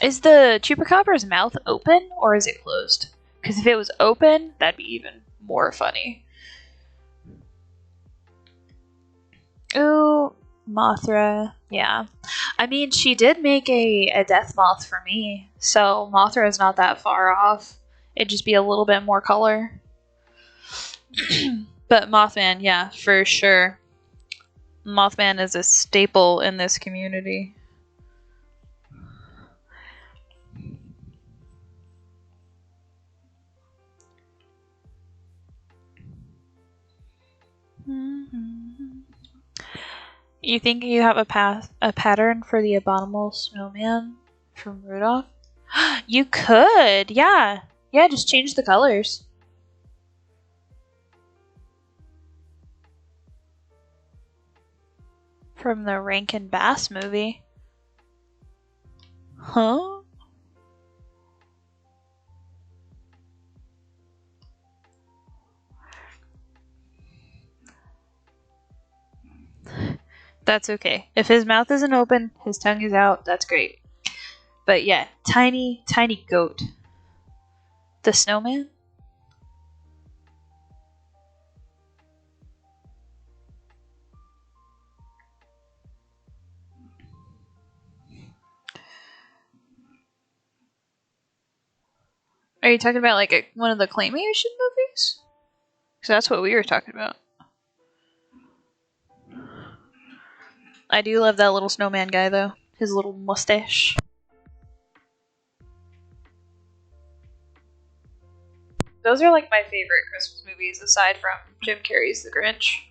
Is the Chupacabra's mouth open, or is it closed? Because if it was open, that'd be even more funny. Ooh, Mothra. Yeah. I mean, she did make a death moth for me, so Mothra is not that far off. It'd just be a little bit more color. But Mothman, yeah, for sure. Mothman is a staple in this community. You think you have a pattern for the abominable snowman from Rudolph? You could, yeah. Yeah, just change the colors. From the Rankin Bass movie. Huh? That's okay. If his mouth isn't open, his tongue is out, that's great. But yeah, tiny, tiny goat. The snowman? Are you talking about like one of the claymation movies? Because that's what we were talking about. I do love that little snowman guy, though. His little mustache. Those are like my favorite Christmas movies, aside from Jim Carrey's The Grinch.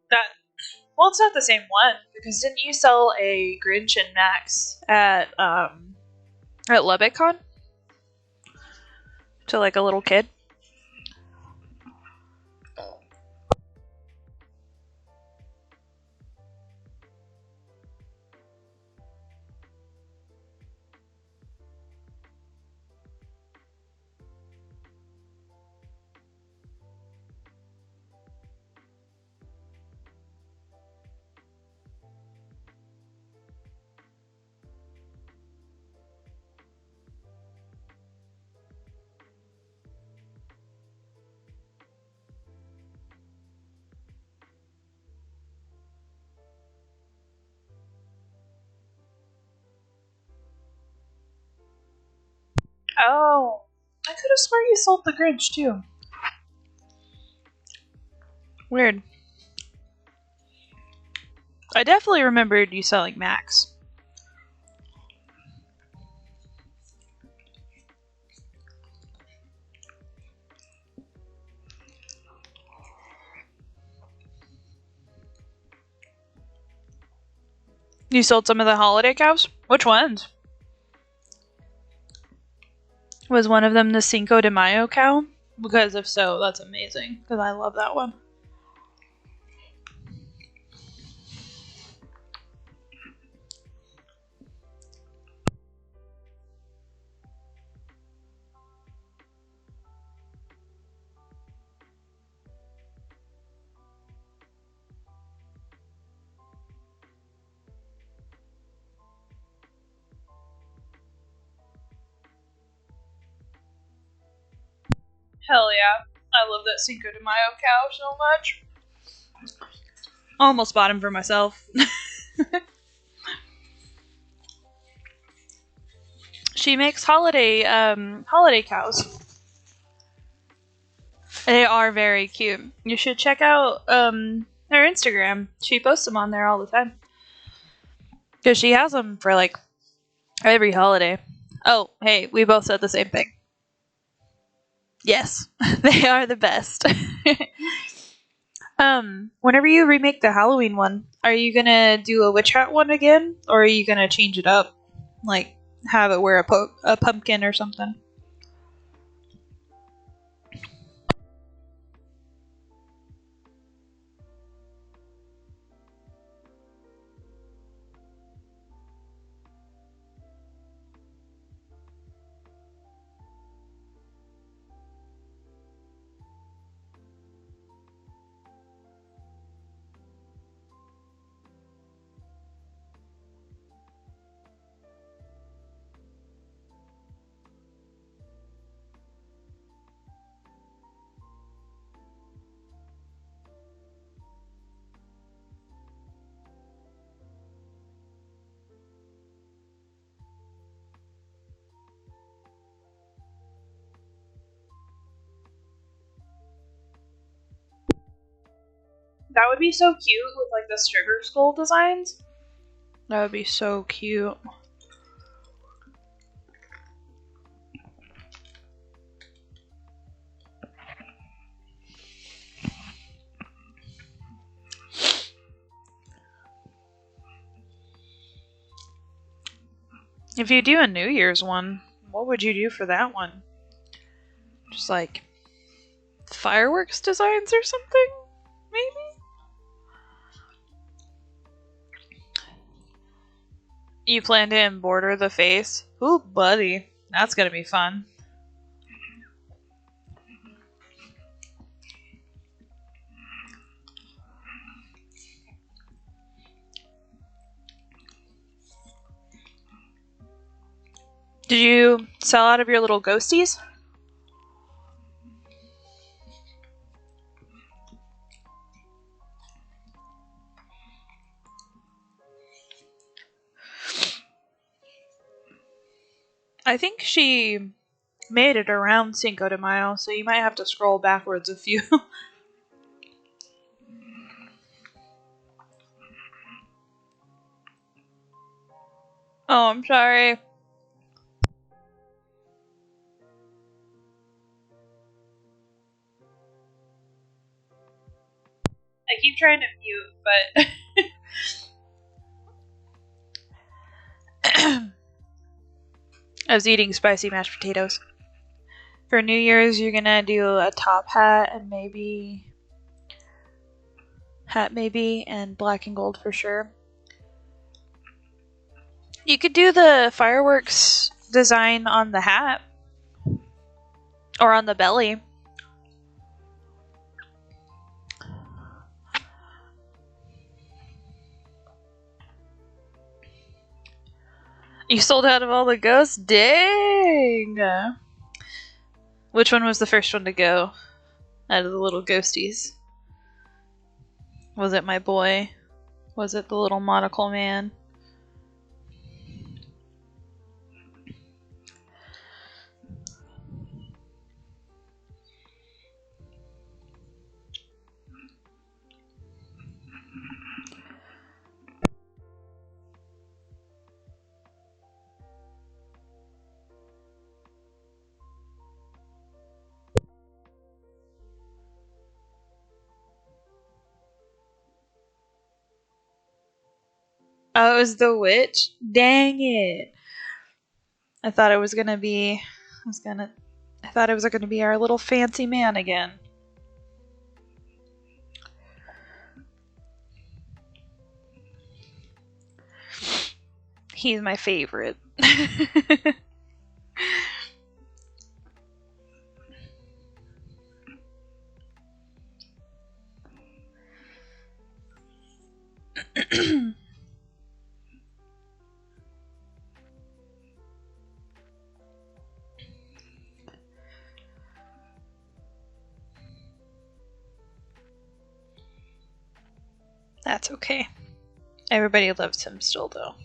That Well, it's not the same one because didn't you sell a Grinch and Max at LubbockCon to like a little kid? Oh, I could have sworn you sold the Grinch too. Weird. I definitely remembered you selling Max. You sold some of the holiday cows? Which ones? Was one of them the Cinco de Mayo cow? Because if so, that's amazing. Because I love that one. Hell yeah. I love that Cinco de Mayo cow so much. Almost bought him for myself. She makes holiday cows. They are very cute. You should check out her Instagram. She posts them on there all the time. Because she has them for like every holiday. Oh, hey, we both said the same thing. Yes, they are the best. Whenever you remake the Halloween one, are you gonna do a witch hat one again, or are you gonna change it up, like have it wear a pumpkin or something? That would be so cute with like the sugar skull designs. That would be so cute. If you do a New Year's one, what would you do for that one? Just like fireworks designs or something? Maybe? You plan to embroider the face? Ooh, buddy. That's gonna be fun. Did you sell out of your little ghosties? I think she made it around Cinco de Mayo, so you might have to scroll backwards a few. Oh, I'm sorry. I keep trying to mute, but I was eating spicy mashed potatoes. For New Year's, you're gonna do a top hat and maybe and black and gold for sure. You could do the fireworks design on the hat or on the belly. You sold out of all the ghosts? Dang! Which one was the first one to go out of the little ghosties? Was it my boy? Was it the little monocle man? Oh, it was the witch? Dang it. I thought it was gonna be our little fancy man again. He's my favorite. That's okay. Everybody loves him still, though.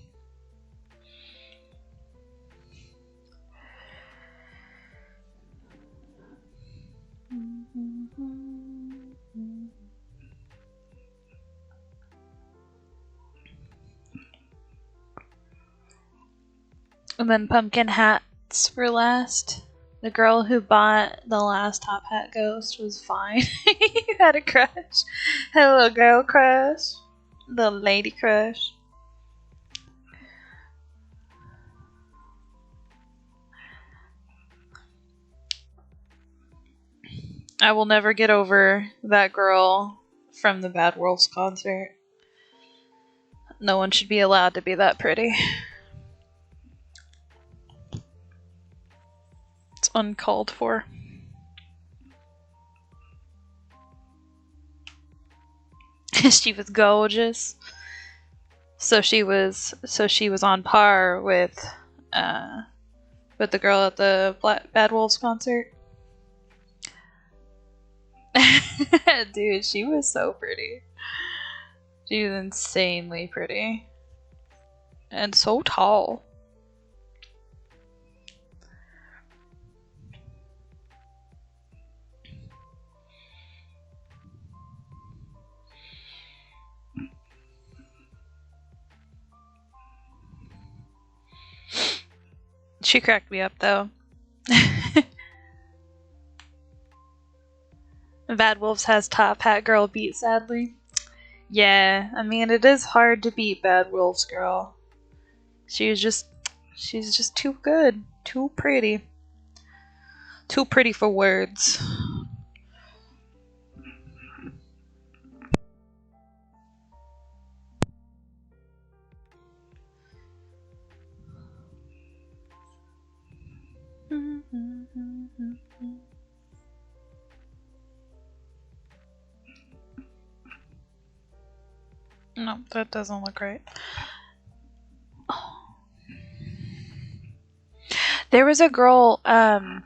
And then pumpkin hats were last. The girl who bought the last top hat ghost was fine. You had a crush. Had a little girl crush. Little lady crush. I will never get over that girl from the Bad Wolves concert. No one should be allowed to be that pretty. It's uncalled for. She was gorgeous. So she was on par with the girl at the Bad Wolves concert. Dude, she was so pretty. She was insanely pretty. And so tall. She cracked me up, though. Bad Wolves has Top Hat Girl beat, sadly. Yeah, I mean, it is hard to beat Bad Wolves Girl. She was just She's just too good. Too pretty. Too pretty for words. No, that doesn't look right. There was a girl, when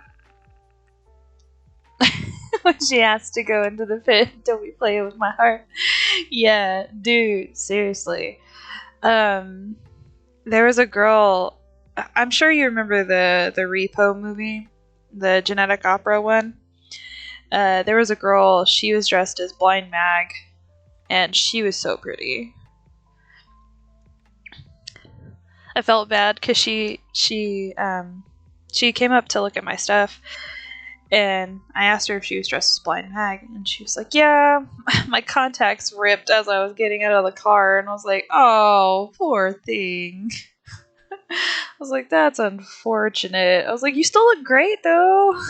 she asked to go into the pit, don't be playing with my heart. Yeah, dude, seriously. There was a girl, I'm sure you remember the Repo movie, the Genetic Opera one. There was a girl, she was dressed as Blind Mag, and she was so pretty. I felt bad because she came up to look at my stuff, and I asked her if she was dressed as Blind Mag, and she was like, yeah, my contacts ripped as I was getting out of the car, and I was like, oh, poor thing. I was like, that's unfortunate. I was like, you still look great, though.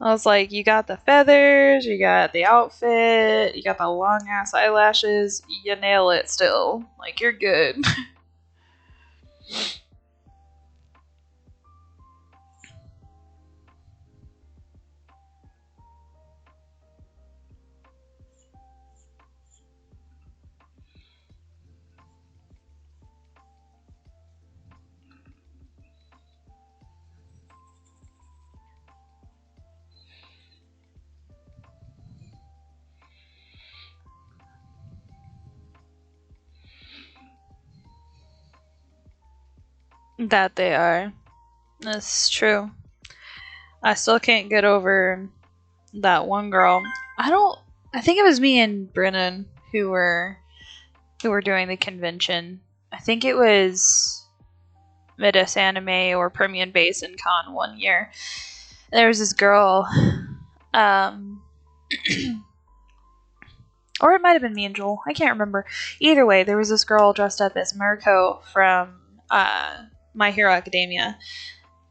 I was like, you got the feathers, you got the outfit, you got the long ass eyelashes, you nail it still. Like, you're good. That they are. That's true. I still can't get over that one girl. I think it was me and Brennan who were doing the convention. I think it was Midis Anime or Permian Basin Con one year. There was this girl, or it might have been me and Joel. I can't remember. Either way, there was this girl dressed up as Mirko from My Hero Academia.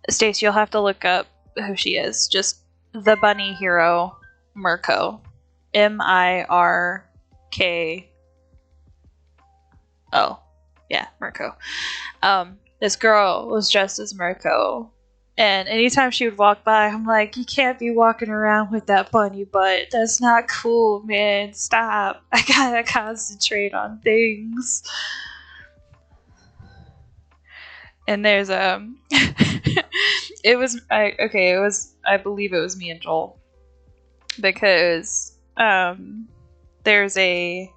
Stace, you'll have to look up who she is. Just the bunny hero, Mirko. Mirko. Oh, yeah, Mirko. This girl was dressed as Mirko, and anytime she would walk by, I'm like, you can't be walking around with that bunny butt. That's not cool, man. Stop. I gotta concentrate on things. And there's I believe it was me and Joel, because there's an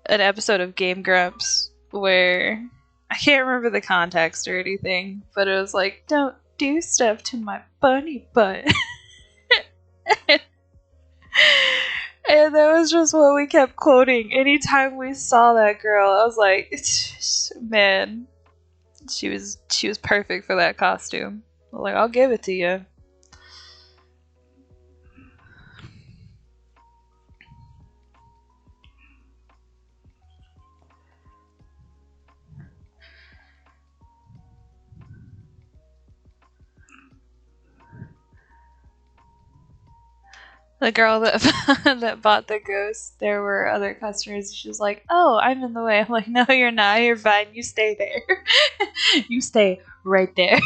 episode of Game Grumps where I can't remember the context or anything, but it was like, don't do stuff to my bunny butt. And that was just what we kept quoting anytime we saw that girl. I was like, man, she was perfect for that costume. I was like, I'll give it to you. The girl that that bought the ghost, there were other customers. She was like, "Oh, I'm in the way." I'm like, "No, you're not. You're fine. You stay there. You stay right there.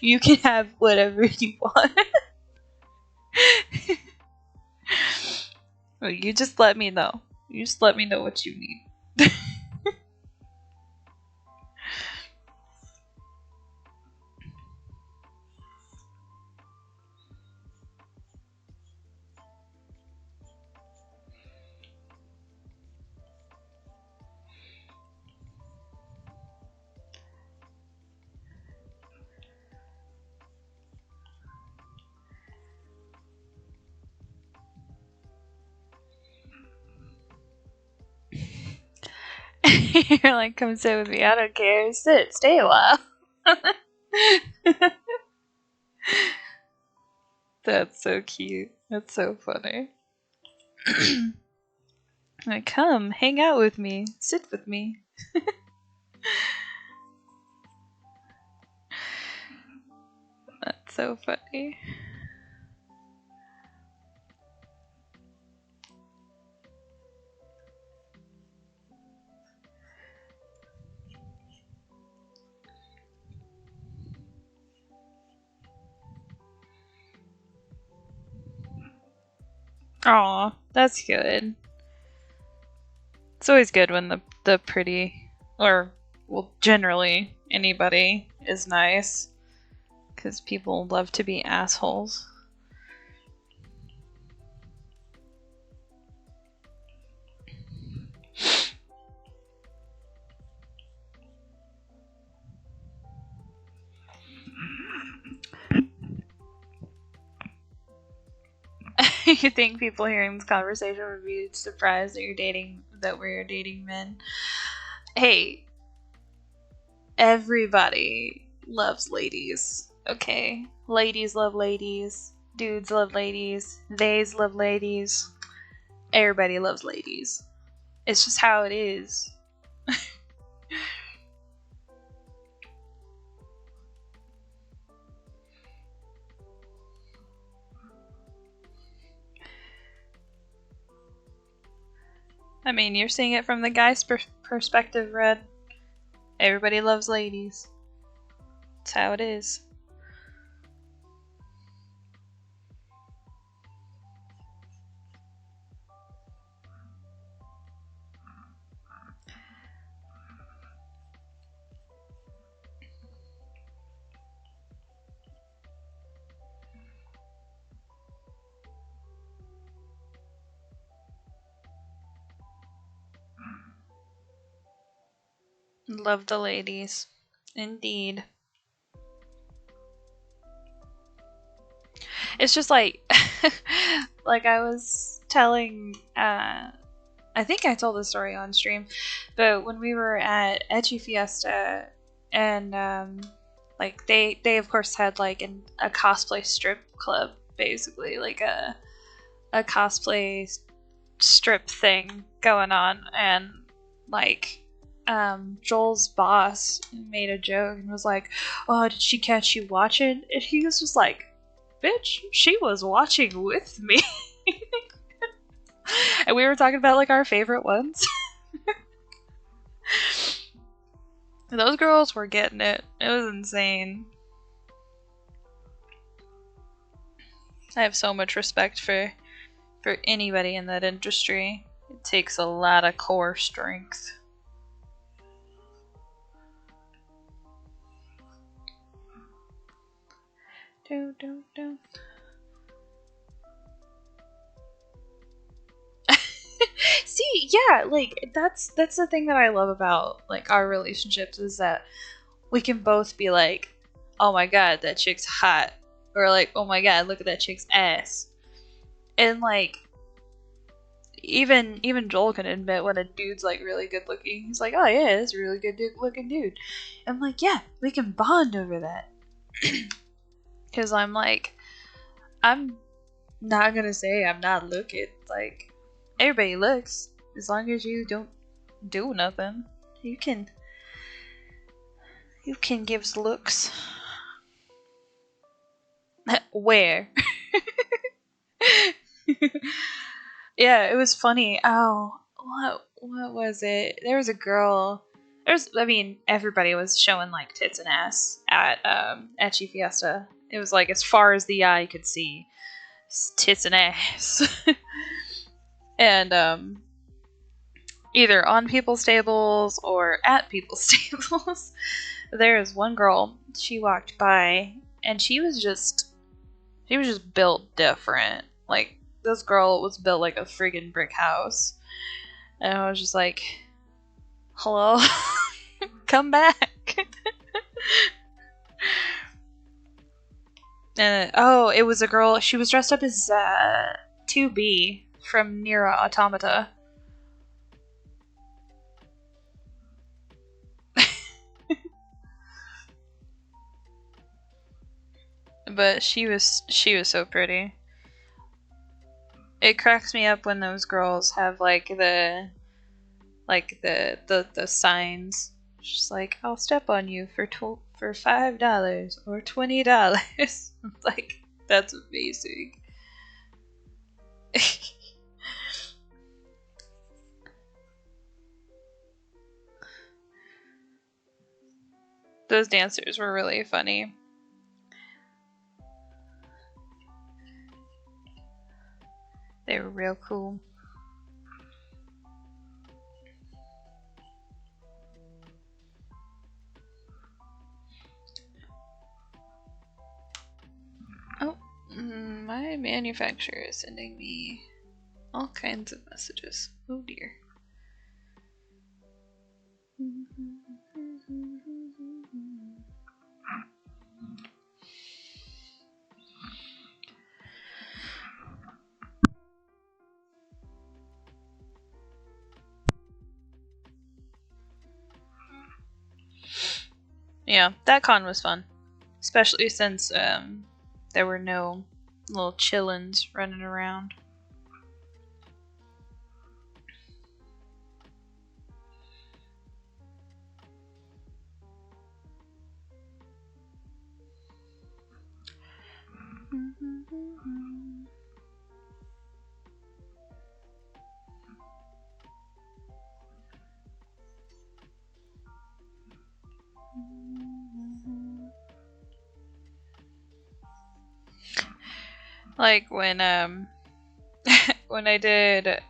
You can have whatever you want." Well, you just let me know. You just let me know what you need. You're like, come sit with me. I don't care. Stay a while. That's so cute. That's so funny. Like, come, hang out with me. Sit with me. so funny. Aw, that's good. It's always good when the pretty, or, well, generally, anybody is nice. Because people love to be assholes. You think people hearing this conversation would be surprised that we're dating men? Hey, everybody loves ladies, okay? Ladies love ladies, dudes love ladies, theys love ladies. Everybody loves ladies. It's just how it is. I mean, you're seeing it from the guy's perspective, Red. Everybody loves ladies. It's how it is. Love the ladies. Indeed. It's just like like I was telling I think I told the story on stream, but when we were at Etchy Fiesta and like they of course had like a cosplay strip club, basically like a cosplay strip thing going on, and like Joel's boss made a joke and was like, "Oh, did she catch you watching?" And he was just like, "Bitch, she was watching with me." And we were talking about like our favorite ones. Those girls were getting it. It was insane. I have so much respect for anybody in that industry. It takes a lot of core strength. Do, do, do. See, yeah, like that's the thing that I love about like our relationships is that we can both be like, "Oh my god, that chick's hot," or like, "Oh my god, look at that chick's ass," and like even Joel can admit when a dude's like really good looking. He's like, "Oh yeah, that's a really good looking dude." I'm like, "Yeah, we can bond over that," because I'm like, I'm not gonna say I'm not looking. Like everybody looks, as long as you don't do nothing. You can give looks. Where? Yeah, it was funny. Oh, what was it? There was a girl. I mean, everybody was showing like tits and ass at Etchy Fiesta. It was like as far as the eye could see, tits and ass. And either on people's tables or at people's tables. There was one girl. She walked by, and she was just built different. Like this girl was built like a friggin' brick house, and I was just like, "Hello, come back." And oh, it was a girl. She was dressed up as 2B from Nier Automata. But she was so pretty. It cracks me up when those girls have like the signs She's like, I'll step on you for $5 or $20. It's like, that's amazing. Those dancers were really funny. They were real cool. Oh, my manufacturer is sending me all kinds of messages. Oh dear. Yeah, that con was fun. Especially since there were no little chillins running around. Like when when I did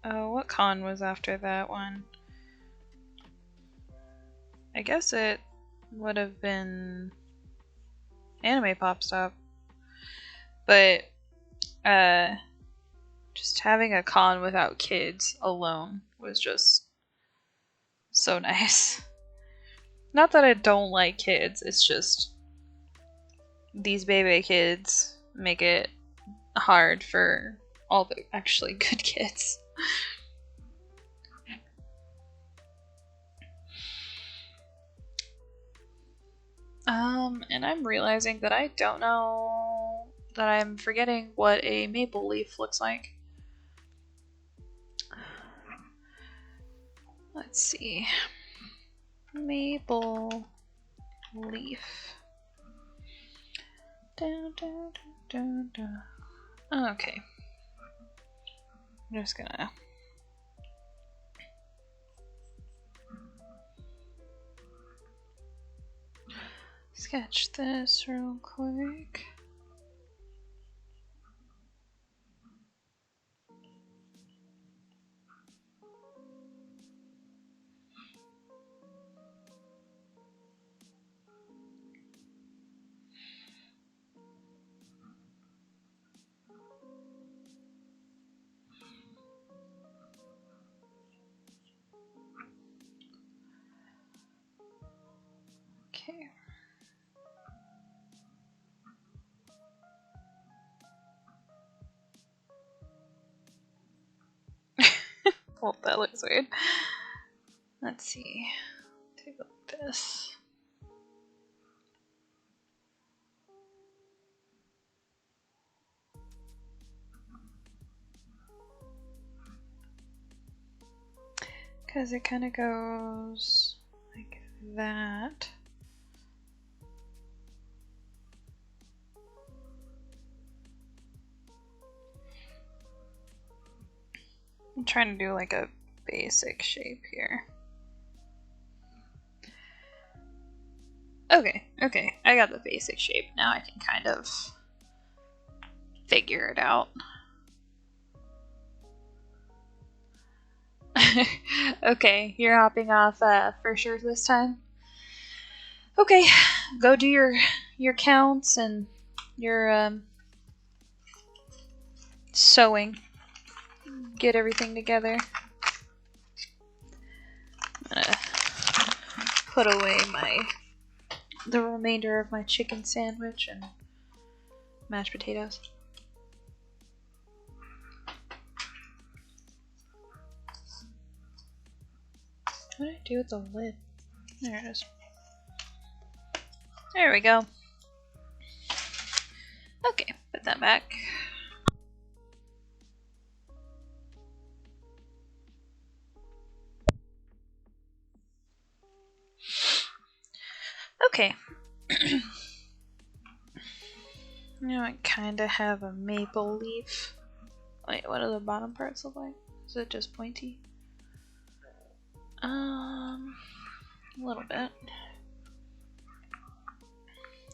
what con was after that one? I guess it would have been Anime Pop Stop. But just having a con without kids alone was just so nice. Not that I don't like kids, it's just these baby kids make it hard for all the actually good kids. And I'm realizing that I don't know that I'm forgetting what a maple leaf looks like. Let's see. Maple leaf. Dun, dun, dun, dun, dun. Okay. I'm just gonna sketch this real quick. Okay. Well, that looks weird. Let's see. Take a look at this. Because it kind of goes like that. I'm trying to do like a basic shape here. Okay, I got the basic shape. Now I can kind of figure it out. Okay, you're hopping off for sure this time. Okay, go do your counts and your sewing. Get everything together. I'm gonna put away the remainder of my chicken sandwich and mashed potatoes. What did I do with the lid? There it is. There we go. Okay, put that back. Okay. Now I kind of have a maple leaf. Wait, what do the bottom parts look like? Is it just pointy? A little bit.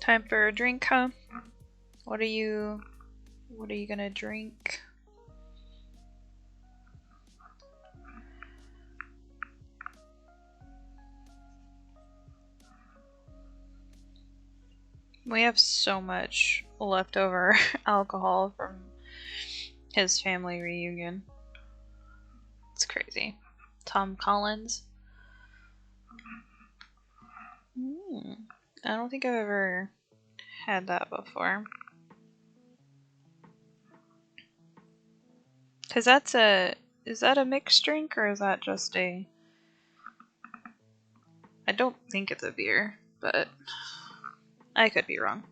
Time for a drink, huh? What are you gonna drink? We have so much leftover alcohol from his family reunion. It's crazy. Tom Collins. I don't think I've ever had that before. Cause is that a mixed drink or is that just a? I don't think it's a beer, but I could be wrong.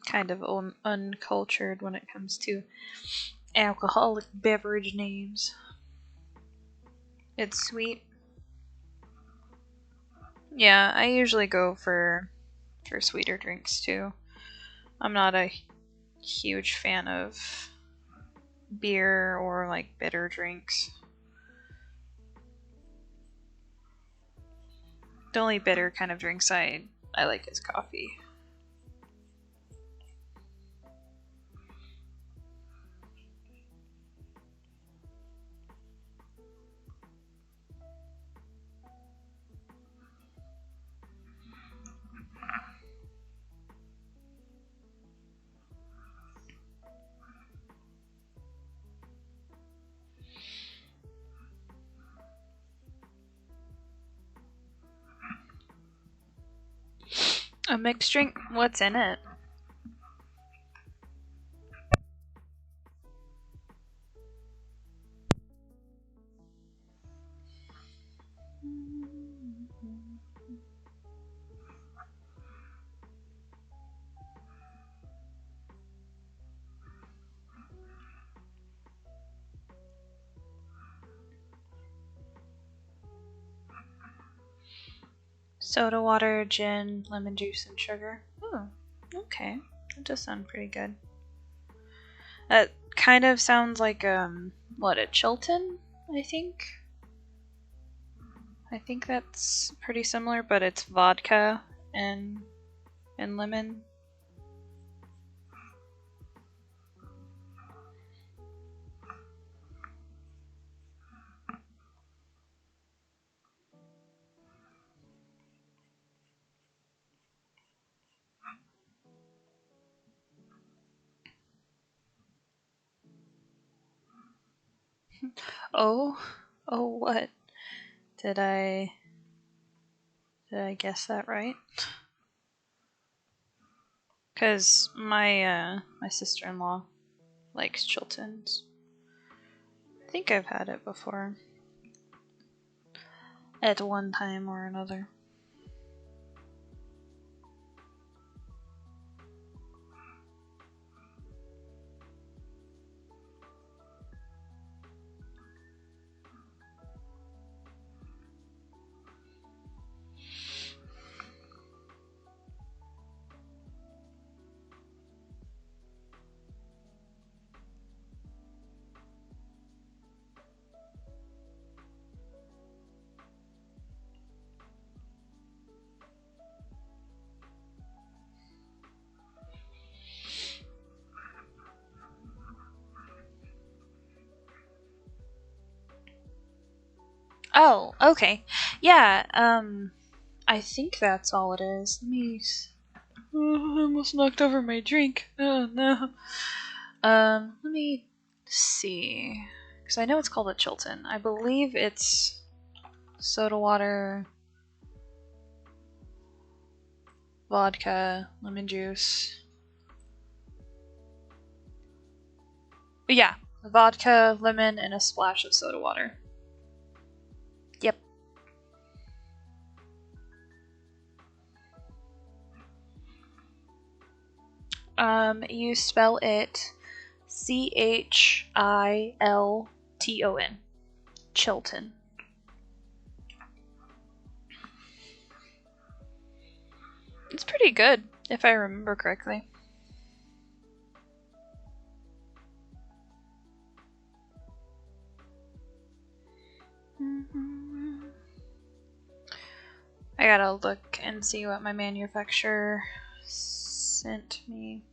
Kind of uncultured when it comes to alcoholic beverage names. It's sweet. Yeah, I usually go for sweeter drinks too. I'm not a huge fan of beer or like bitter drinks. The only bitter kind of drinks I like is coffee. A mixed drink? What's in it? Soda water, gin, lemon juice, and sugar. Oh, okay. That does sound pretty good. That kind of sounds like, what, a Chilton, I think? I think that's pretty similar, but it's vodka and lemon. Oh, what? Did I guess that right? Cause my sister-in-law likes Chiltons. I think I've had it before. At one time or another. Oh, okay. Yeah, I think that's all it is. Let me. Oh, I almost knocked over my drink. Oh no. Let me see. Because I know it's called a Chilton. I believe it's soda water, vodka, lemon juice. But yeah, vodka, lemon, and a splash of soda water. Yep. You spell it Chilton. Chilton. It's pretty good, if I remember correctly. I gotta look and see what my manufacturer sent me.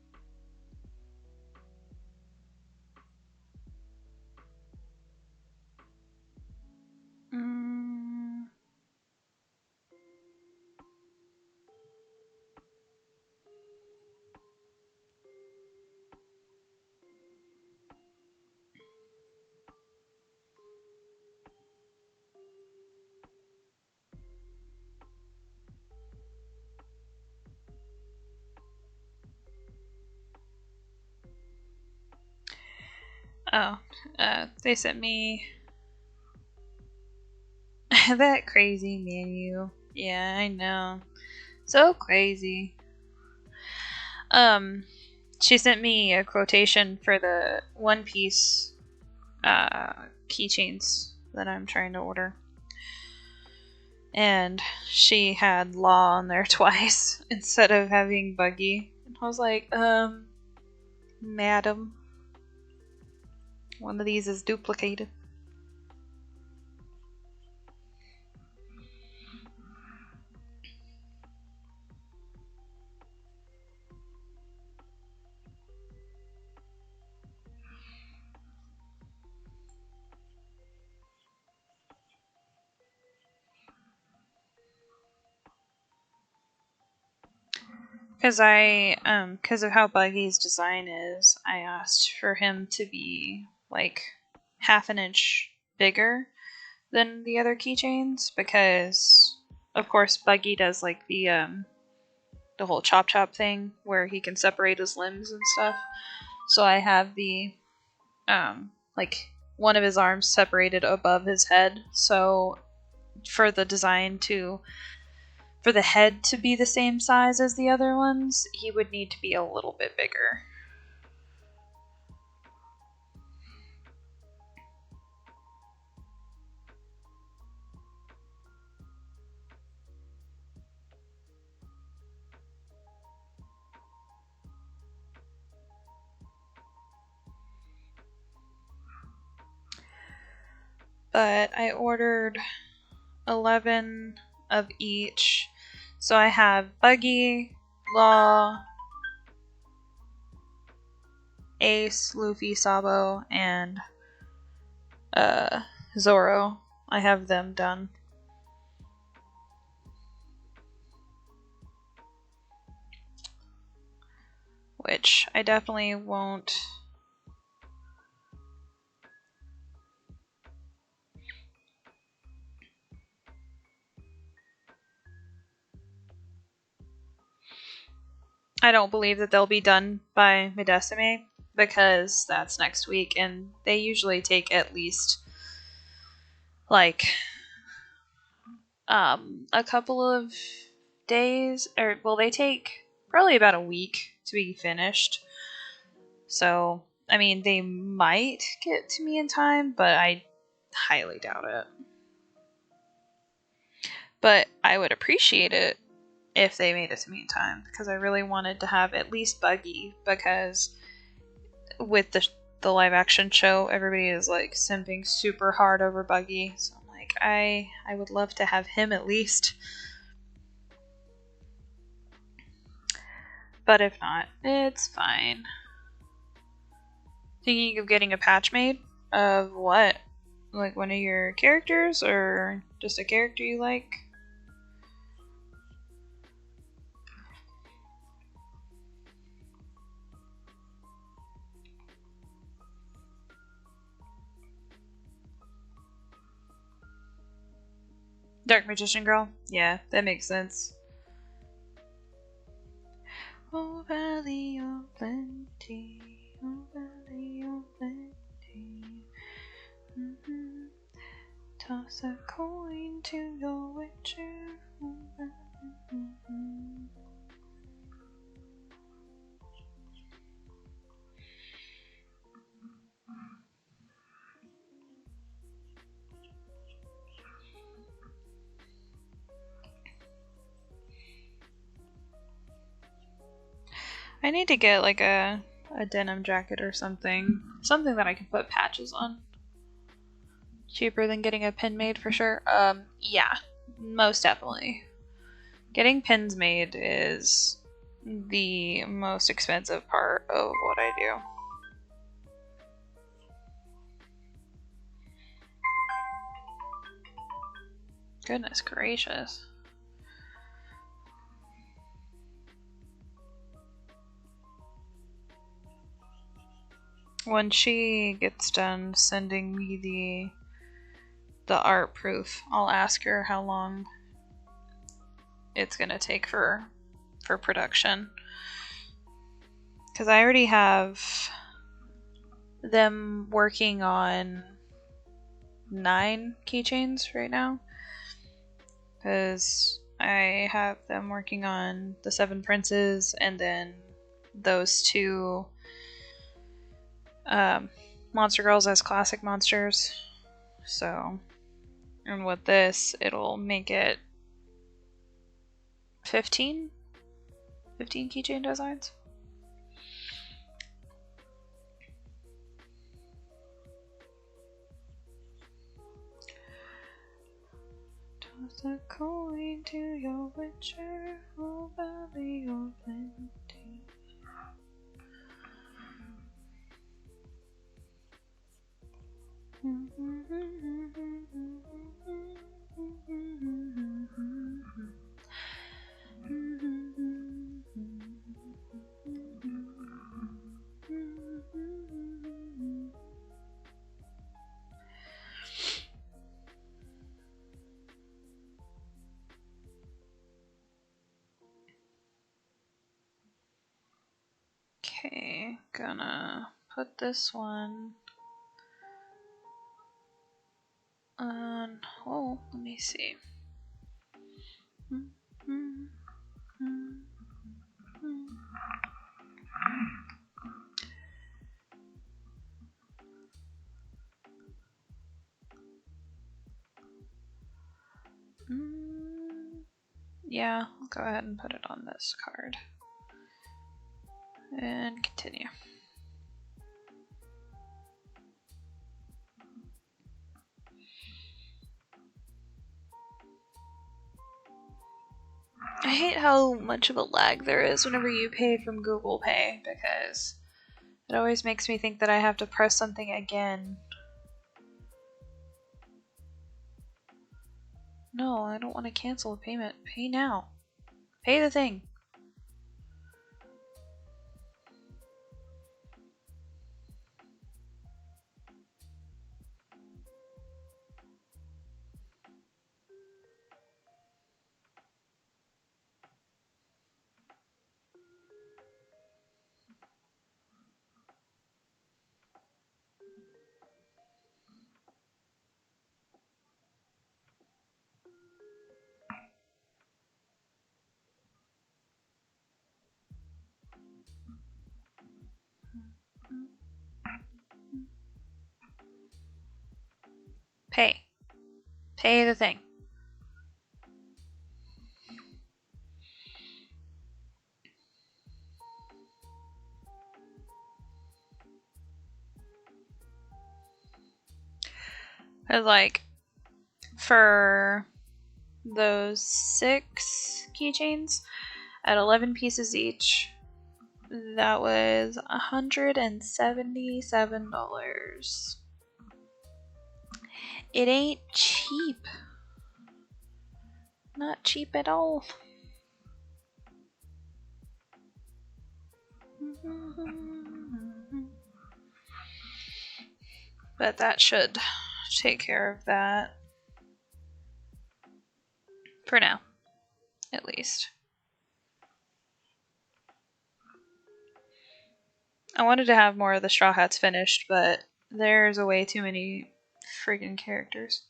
They sent me that crazy menu. Yeah, I know. So crazy. She sent me a quotation for the One Piece keychains that I'm trying to order. And she had Law on there twice instead of having Buggy. And I was like, madam, one of these is duplicated. Because of how Buggy's design is, I asked for him to be like half an inch bigger than the other keychains because, of course, Buggy does like the whole chop thing where he can separate his limbs and stuff. So I have the like one of his arms separated above his head. So for the design for the head to be the same size as the other ones, he would need to be a little bit bigger. But I ordered 11 of each. So I have Buggy, Law, Ace, Luffy, Sabo, and Zoro. I have them done. Which I definitely won't. I don't believe that they'll be done by Midesime because that's next week, and they usually take at least like a couple of days, or well, they take probably about a week to be finished. So, I mean, they might get to me in time, but I highly doubt it. But I would appreciate it if they made it to me in time because I really wanted to have at least Buggy because with the live action show, everybody is like simping super hard over Buggy. So I'm like, I would love to have him at least. But if not, it's fine. Thinking of getting a patch made of what? Like one of your characters or just a character you like? Dark Magician Girl? Yeah, that makes sense. Oh, valley of plenty. Oh, valley of plenty. Mm-hmm. Toss a coin to your witcher. Mm-hmm. I need to get like a denim jacket or something. Something that I can put patches on. Cheaper than getting a pin made for sure. Yeah, most definitely. Getting pins made is the most expensive part of what I do. Goodness gracious. When she gets done sending me the art proof, I'll ask her how long it's gonna take for production. Because I already have them working on 9 keychains right now. Because I have them working on the 7 princes and then those 2 Monster Girls as classic monsters. So, and with this, it'll make it 15 keychain designs. Toss a coin to your witcher, oh valley of plenty. Okay, gonna put this one on. Oh, let me see. Yeah, I'll go ahead and put it on this card. And continue. I hate how much of a lag there is whenever you pay from Google Pay, because it always makes me think that I have to press something again. No, I don't want to cancel a payment. Pay now. Pay the thing. Pay. Pay the thing. It's like, for those 6 keychains at 11 pieces each, that was $177. It ain't cheap. Not cheap at all. But that should take care of that. For now, at least. I wanted to have more of the Straw Hats finished, but there's a way too many friggin' characters.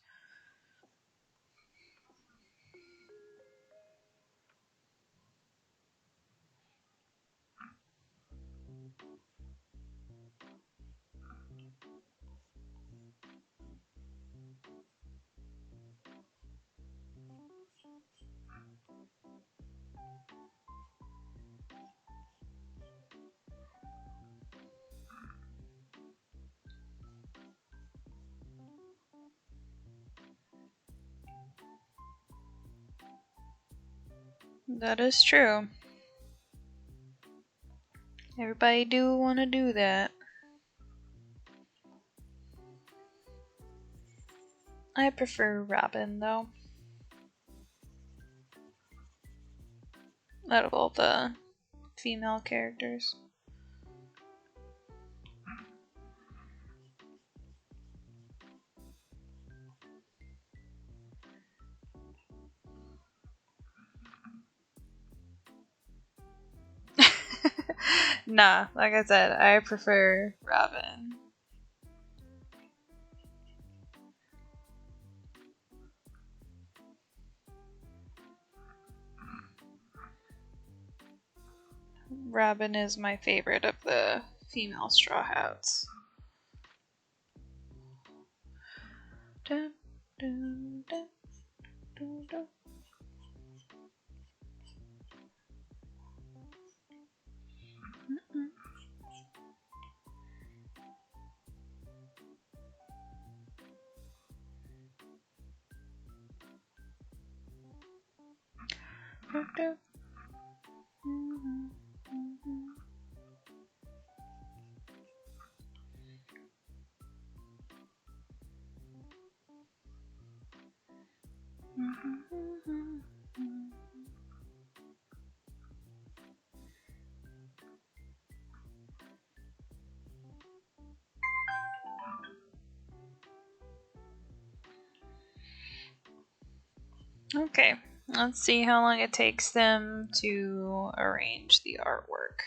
That is true. Everybody do want to do that. I prefer Robin, though. Out of all the female characters. Nah, like I said, I prefer Robin. Robin is my favorite of the female Straw Hats. Dun, dun, dun, dun, dun. Okay, let's see how long it takes them to arrange the artwork.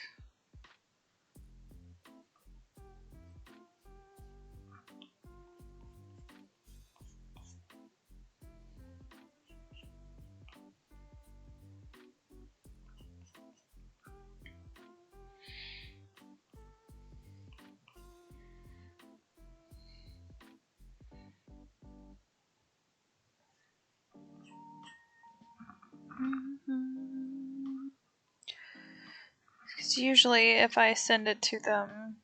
Because usually if I send it to them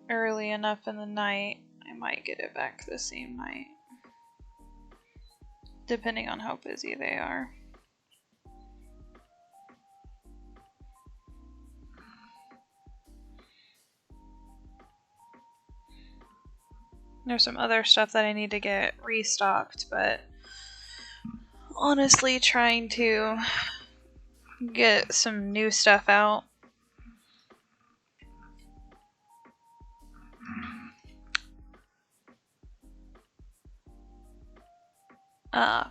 early enough in the night, I might get it back the same night. Depending on how busy they are. There's some other stuff that I need to get restocked, but honestly trying to get some new stuff out.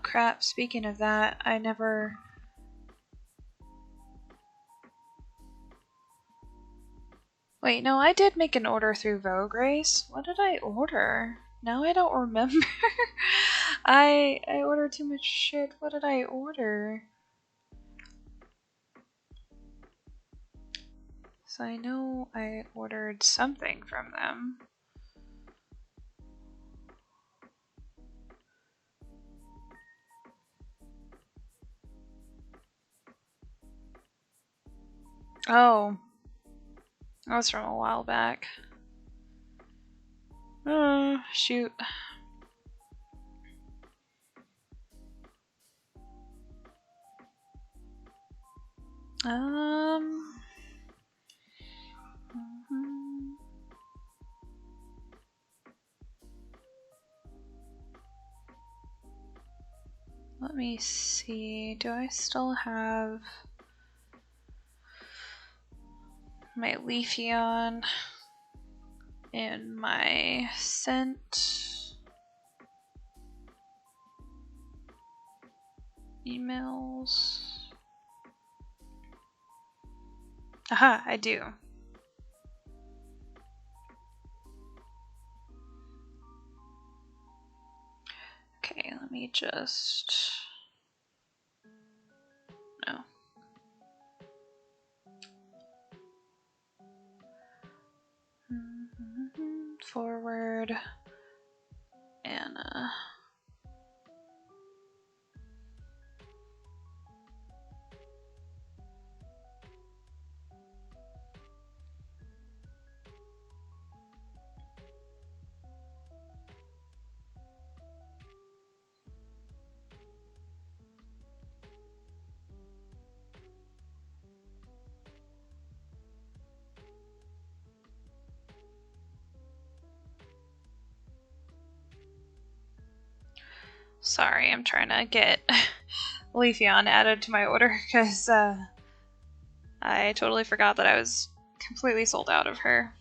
Crap, speaking of that, I never... Wait, no, I did make an order through Vogue Race. What did I order? Now I don't remember. I ordered too much shit. What did I order? So I know I ordered something from them. Oh. That was from a while back. Oh, shoot. Let me see. Do I still have my Leafeon in my sent emails? Aha, I do. Okay, let me just... No. Forward. Anna. Sorry, I'm trying to get Leafeon added to my order because I totally forgot that I was completely sold out of her.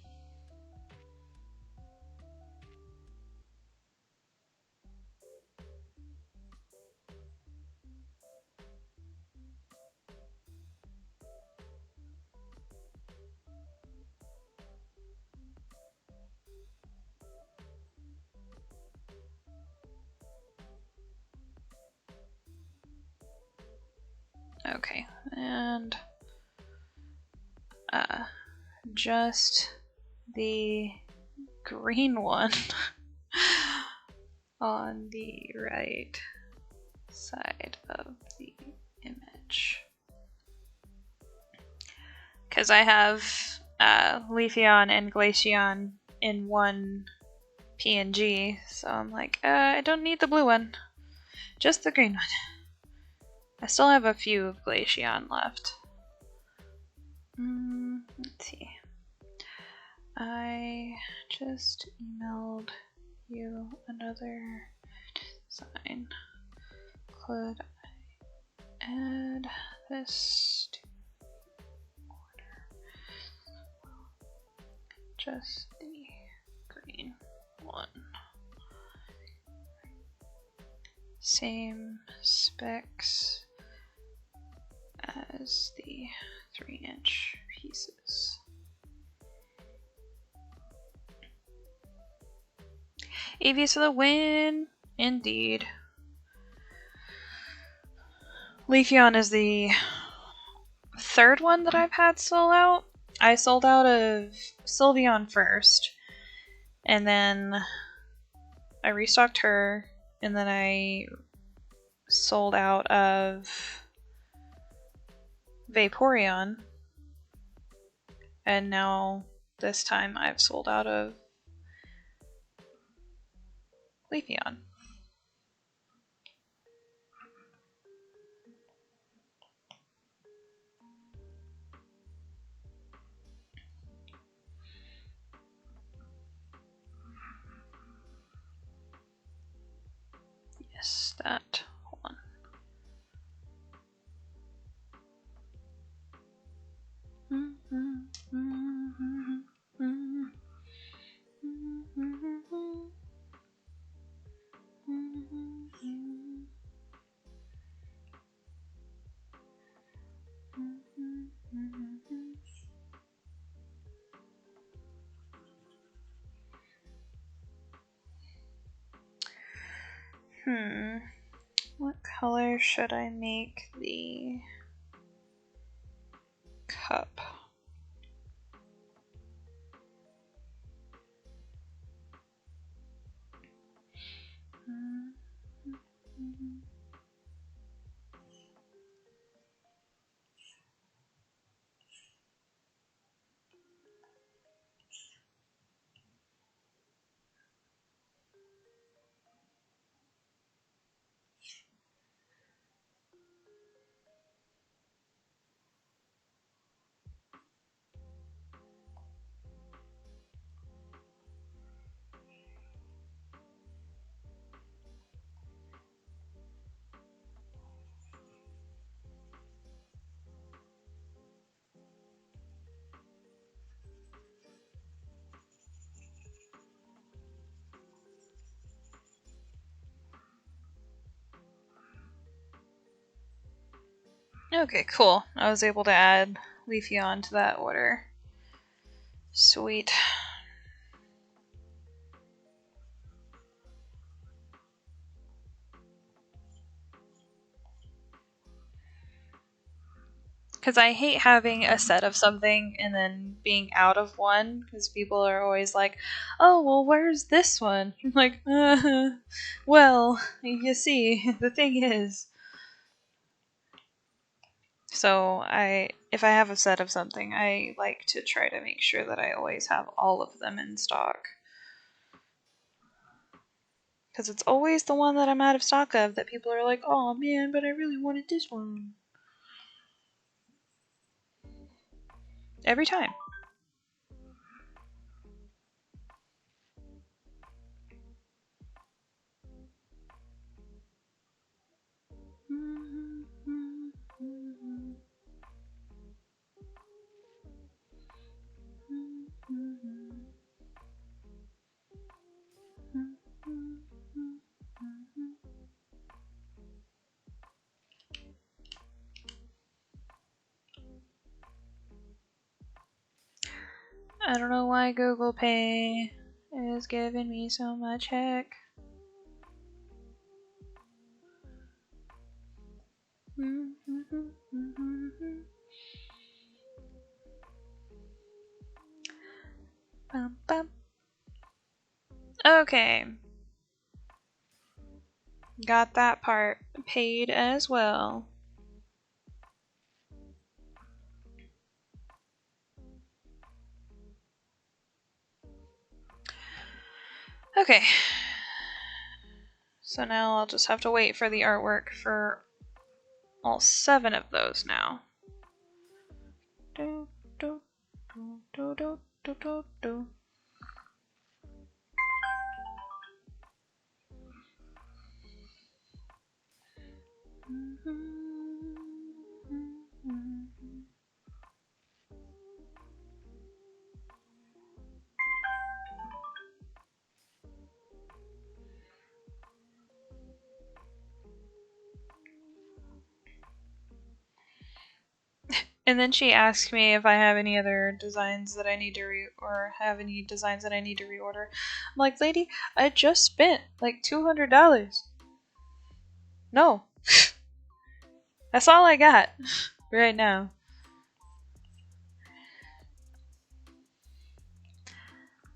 Okay, and just the green one on the right side of the image. Because I have Leafeon and Glaceon in one PNG, so I'm like, I don't need the blue one, just the green one. I still have a few of Glaceon left. Let's see. I just emailed you another design. Could I add this to order? Just the green one. Same specs as the 3-inch pieces. Eevees for the win! Indeed. Leafeon is the third one that I've had sold out. I sold out of Sylveon first, and then I restocked her, and then I sold out of Vaporeon, and now this time I've sold out of Leafeon. Yes, that one. What color should I make the cup? Okay, cool. I was able to add Leafeon to that order. Sweet. Because I hate having a set of something and then being out of one, because people are always like, oh, well, where's this one? I'm like, well, you see, the thing is. So if I have a set of something, I like to try to make sure that I always have all of them in stock. Because it's always the one that I'm out of stock of that people are like, oh man, but I really wanted this one. Every time. I don't know why Google Pay is giving me so much heck. Bum, bum. Okay. Got that part paid as well. Okay. So now I'll just have to wait for the artwork for all 7 of those now. Do, do, do, do, do, do, do, do. And then she asked me if I have any other designs that I need to have any designs that I need to reorder. I'm like, lady, I just spent like $200. No. That's all I got right now.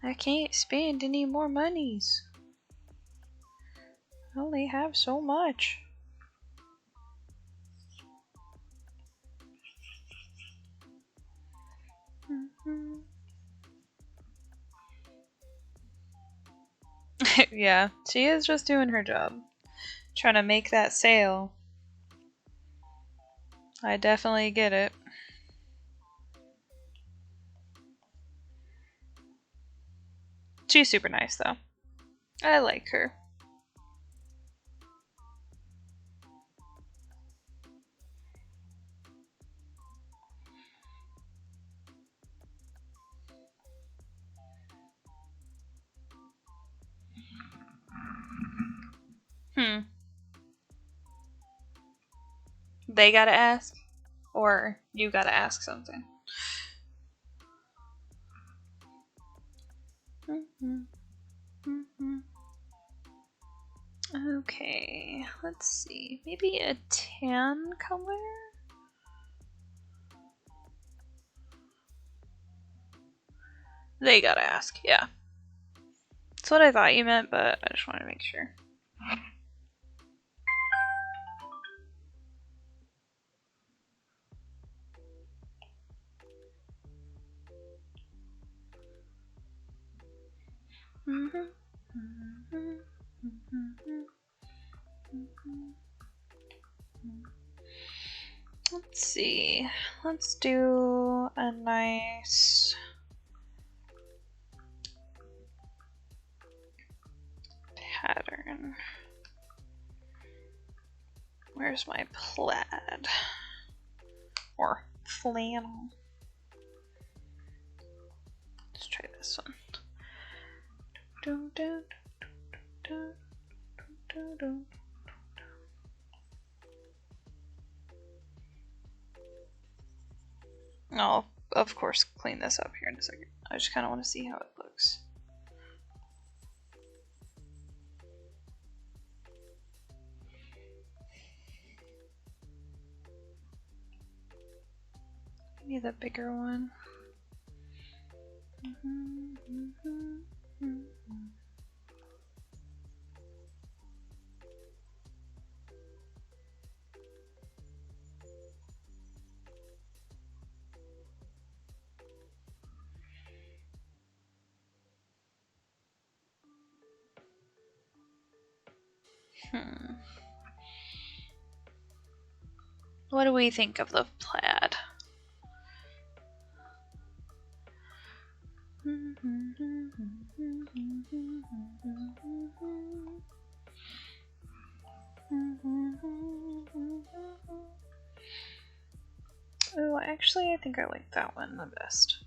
I can't spend any more monies. I only have so much. Yeah, she is just doing her job. Trying to make that sale. I definitely get it. She's super nice though. I like her. They gotta ask? Or you gotta ask something? Okay, let's see. Maybe a tan color? They gotta ask, yeah. That's what I thought you meant, but I just wanted to make sure. Let's see. Let's do a nice pattern. Where's my plaid? Or flannel? Let's try this one. I'll, of course, clean this up here in a second. I just kind of want to see how it looks. Maybe the bigger one. What do we think of the plaid? Oh, actually, I think I like that one the best.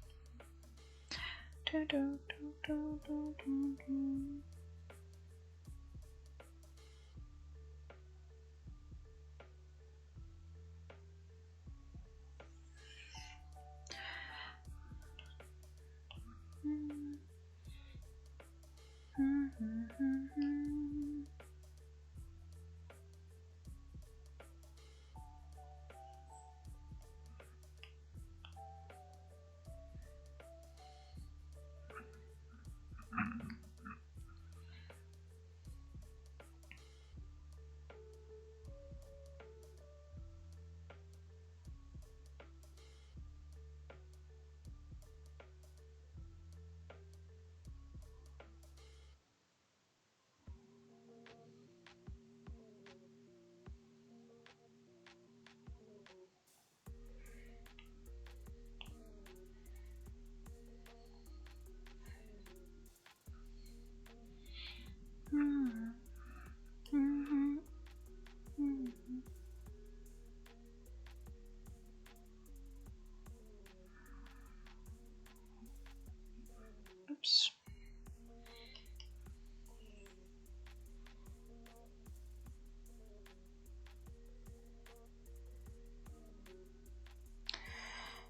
Oops.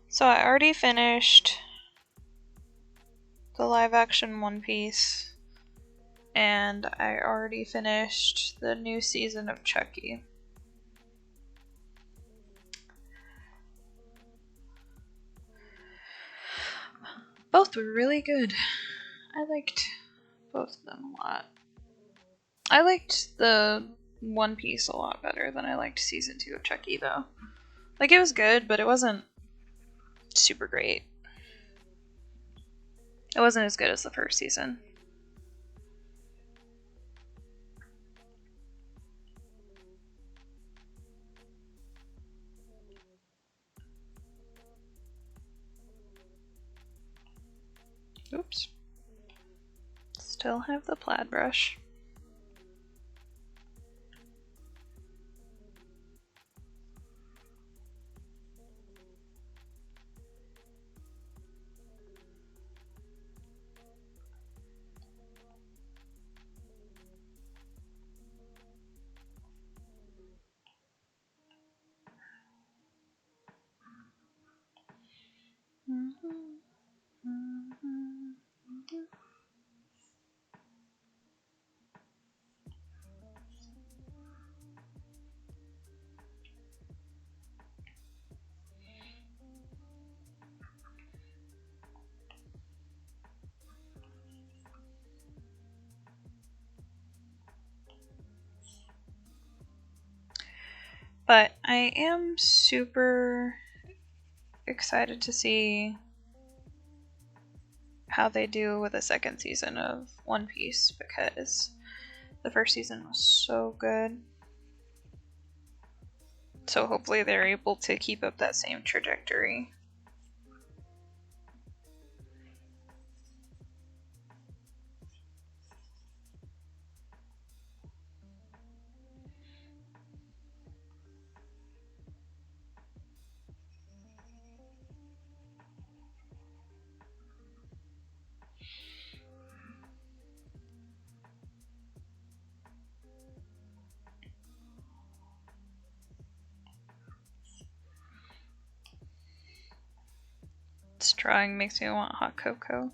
So I already finished the live action One Piece, and I already finished the new season of Chucky. Both were really good. I liked both of them a lot. I liked the One Piece a lot better than I liked season 2 of Chucky, though. Like, it was good, but it wasn't super great. It wasn't as good as the first season. Oops. Still have the plaid brush. But I am super excited to see how they do with the second season of One Piece, because the first season was so good. So hopefully they're able to keep up that same trajectory. This drawing makes me want hot cocoa.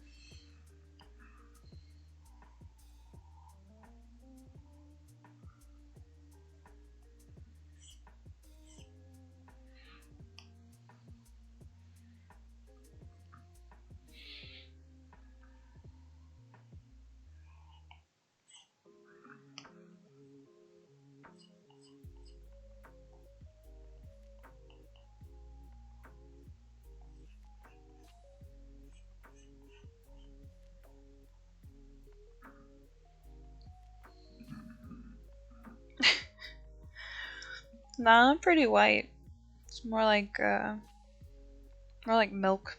Nah, I'm pretty white. It's more like milk.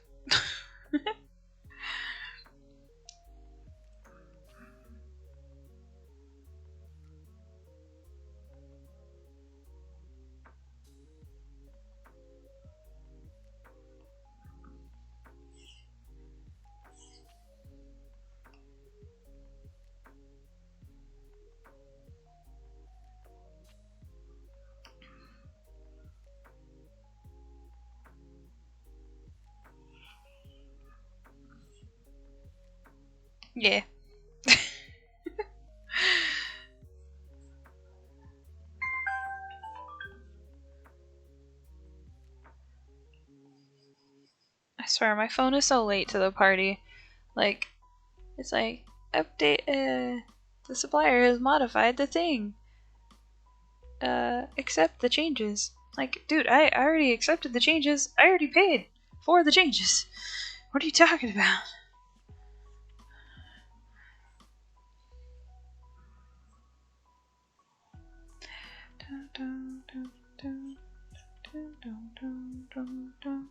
Yeah. I swear, my phone is so late to the party. Like, it's like, update, the supplier has modified the thing. Accept the changes. Like, dude, I already accepted the changes. I already paid for the changes. What are you talking about? Dun, dun, dun, dun, dun, dun, dun, dun, dun.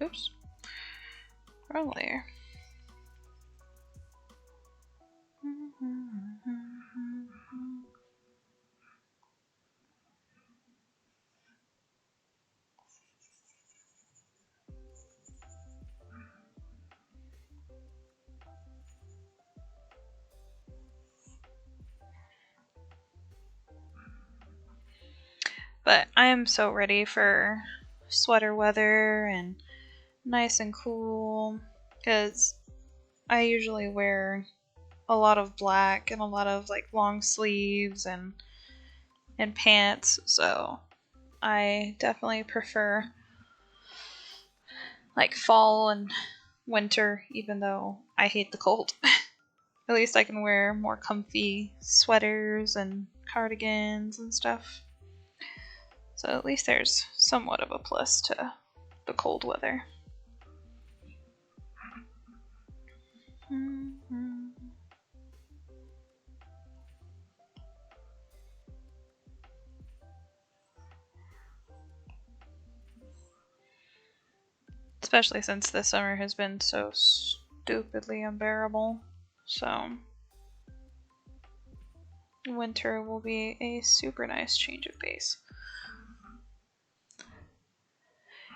Oops. Wrong layer. But I am so ready for sweater weather and nice and cool, because I usually wear a lot of black and a lot of like long sleeves and pants, so I definitely prefer like fall and winter, even though I hate the cold. At least I can wear more comfy sweaters and cardigans and stuff. So at least there's somewhat of a plus to the cold weather. Especially since this summer has been so stupidly unbearable. So winter will be a super nice change of pace.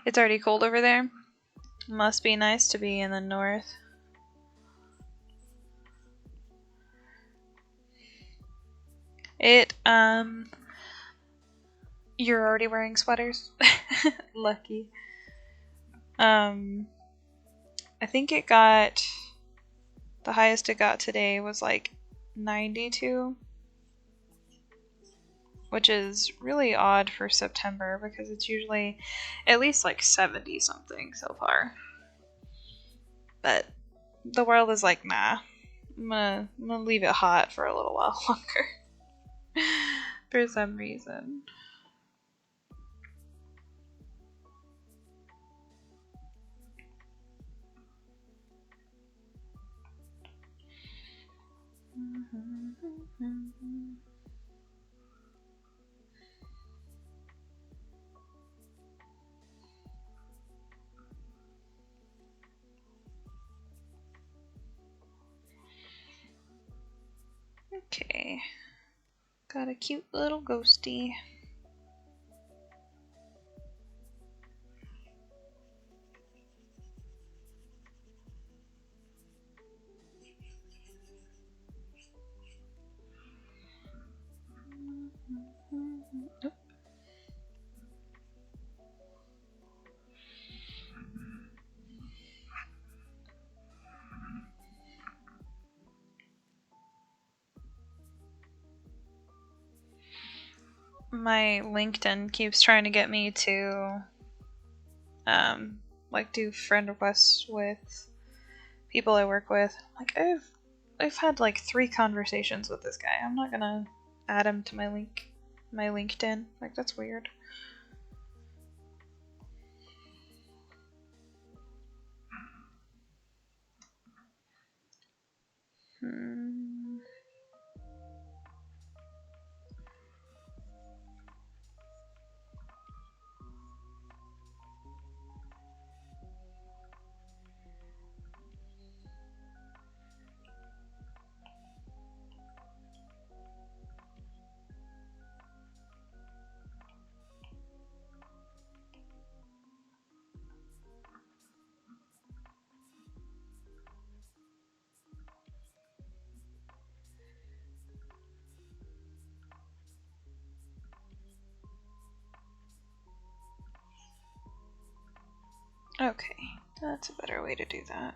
It's already cold over there. Must be nice to be in the north. You're already wearing sweaters? Lucky. I think it got, the highest it got today was like 92, which is really odd for September because it's usually at least like 70 something so far. But the world is like, nah, I'm gonna leave it hot for a little while longer. For some reason. Okay. Got a cute little ghosty. my LinkedIn keeps trying to get me to like do friend requests with people I work with. Like I've had like 3 conversations with this guy. I'm not gonna add him to my LinkedIn. Like, that's weird. Okay, that's a better way to do that.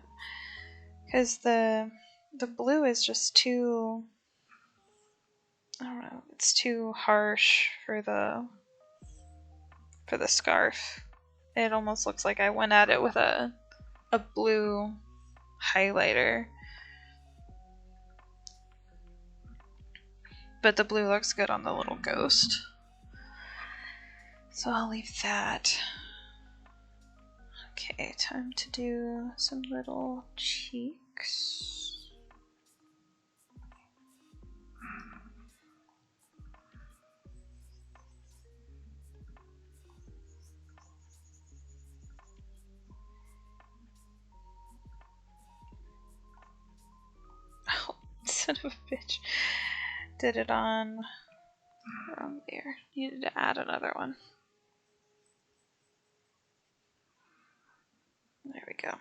Because the blue is just too, I don't know, it's too harsh for the scarf. It almost looks like I went at it with a blue highlighter. But the blue looks good on the little ghost. So I'll leave that. Okay, time to do some little cheeks. Oh, son of a bitch. Did it on wrong there. Needed to add another one. There we go.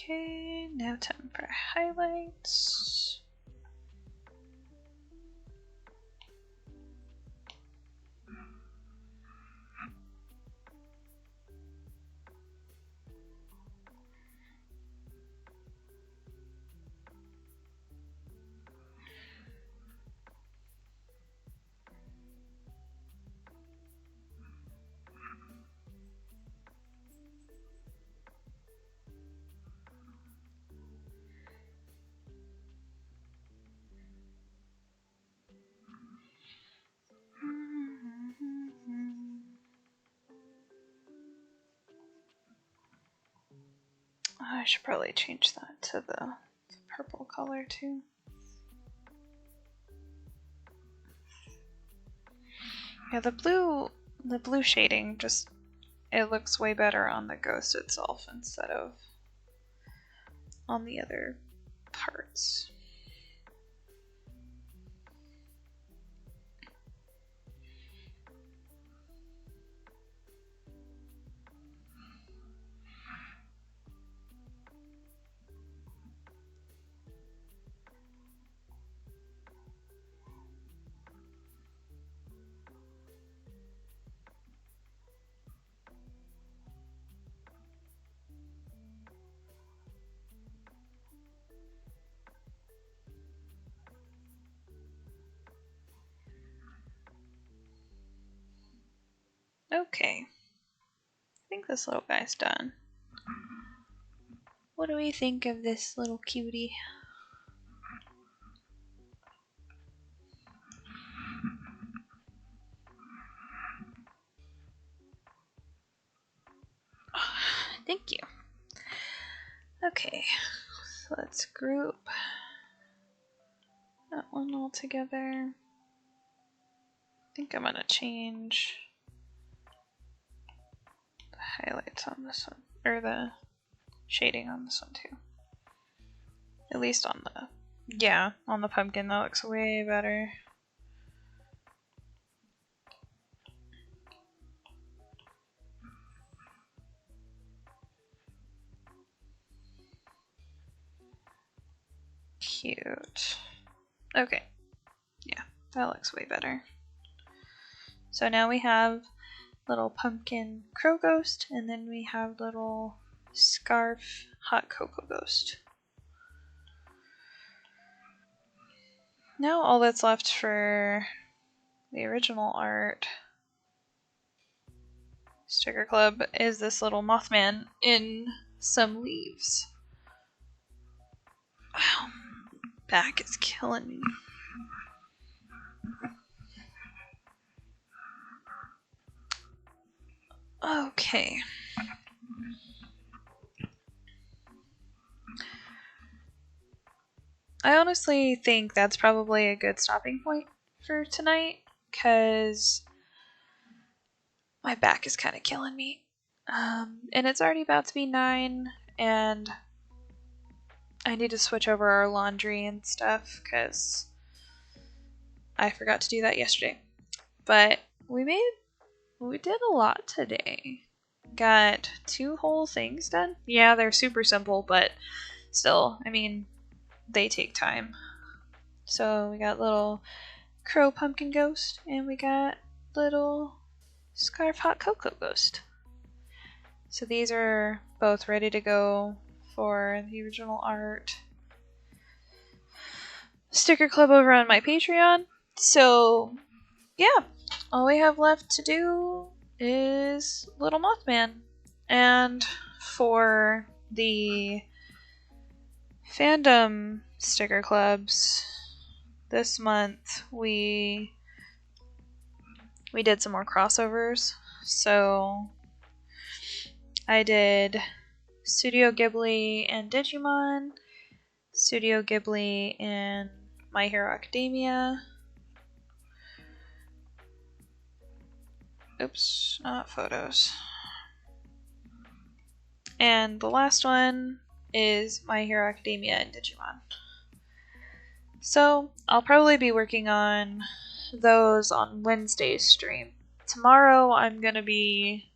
Okay, now time for highlights. I should probably change that to the purple color too. Yeah, the blue shading just, it looks way better on the ghost itself instead of on the other parts. Okay, I think this little guy's done. What do we think of this little cutie? Thank you. Okay, so let's group that one all together. I think I'm gonna change the highlights on this one, or the shading on this one too. At least on the, yeah, on the pumpkin, that looks way better. cute. Okay. Yeah, that looks way better. So now we have little pumpkin crow ghost, and then we have little scarf hot cocoa ghost. Now all that's left for the original art sticker club is this little Mothman in some leaves. Wow, back is killing me. Okay. I honestly think that's probably a good stopping point for tonight, because my back is kind of killing me. And it's already about to be 9, and I need to switch over our laundry and stuff, because I forgot to do that yesterday. But we did a lot today. Got 2 whole things done. Yeah, they're super simple, but still, I mean, they take time. So we got little crow pumpkin ghost, and we got little scarf hot cocoa ghost. So these are both ready to go for the original art sticker club over on my Patreon. So yeah, all we have left to do is Little Mothman. And for the fandom sticker clubs this month, we did some more crossovers. So I did Studio Ghibli and Digimon, Studio Ghibli and My Hero Academia. Oops, not photos. And the last one is My Hero Academia and Digimon. So I'll probably be working on those on Wednesday's stream. Tomorrow I'm going to be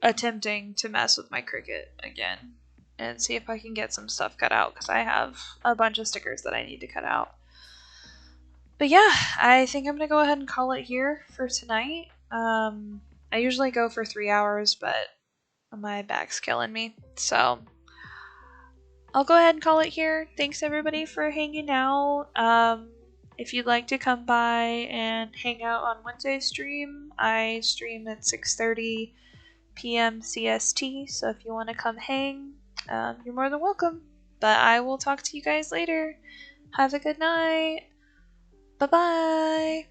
attempting to mess with my Cricut again and see if I can get some stuff cut out, because I have a bunch of stickers that I need to cut out. But yeah, I think I'm going to go ahead and call it here for tonight. I usually go for 3 hours, but my back's killing me. So I'll go ahead and call it here. Thanks everybody for hanging out. If you'd like to come by and hang out on Wednesday's stream, I stream at 6:30 p.m. CST. So if you want to come hang, you're more than welcome. But I will talk to you guys later. Have a good night. Bye-bye.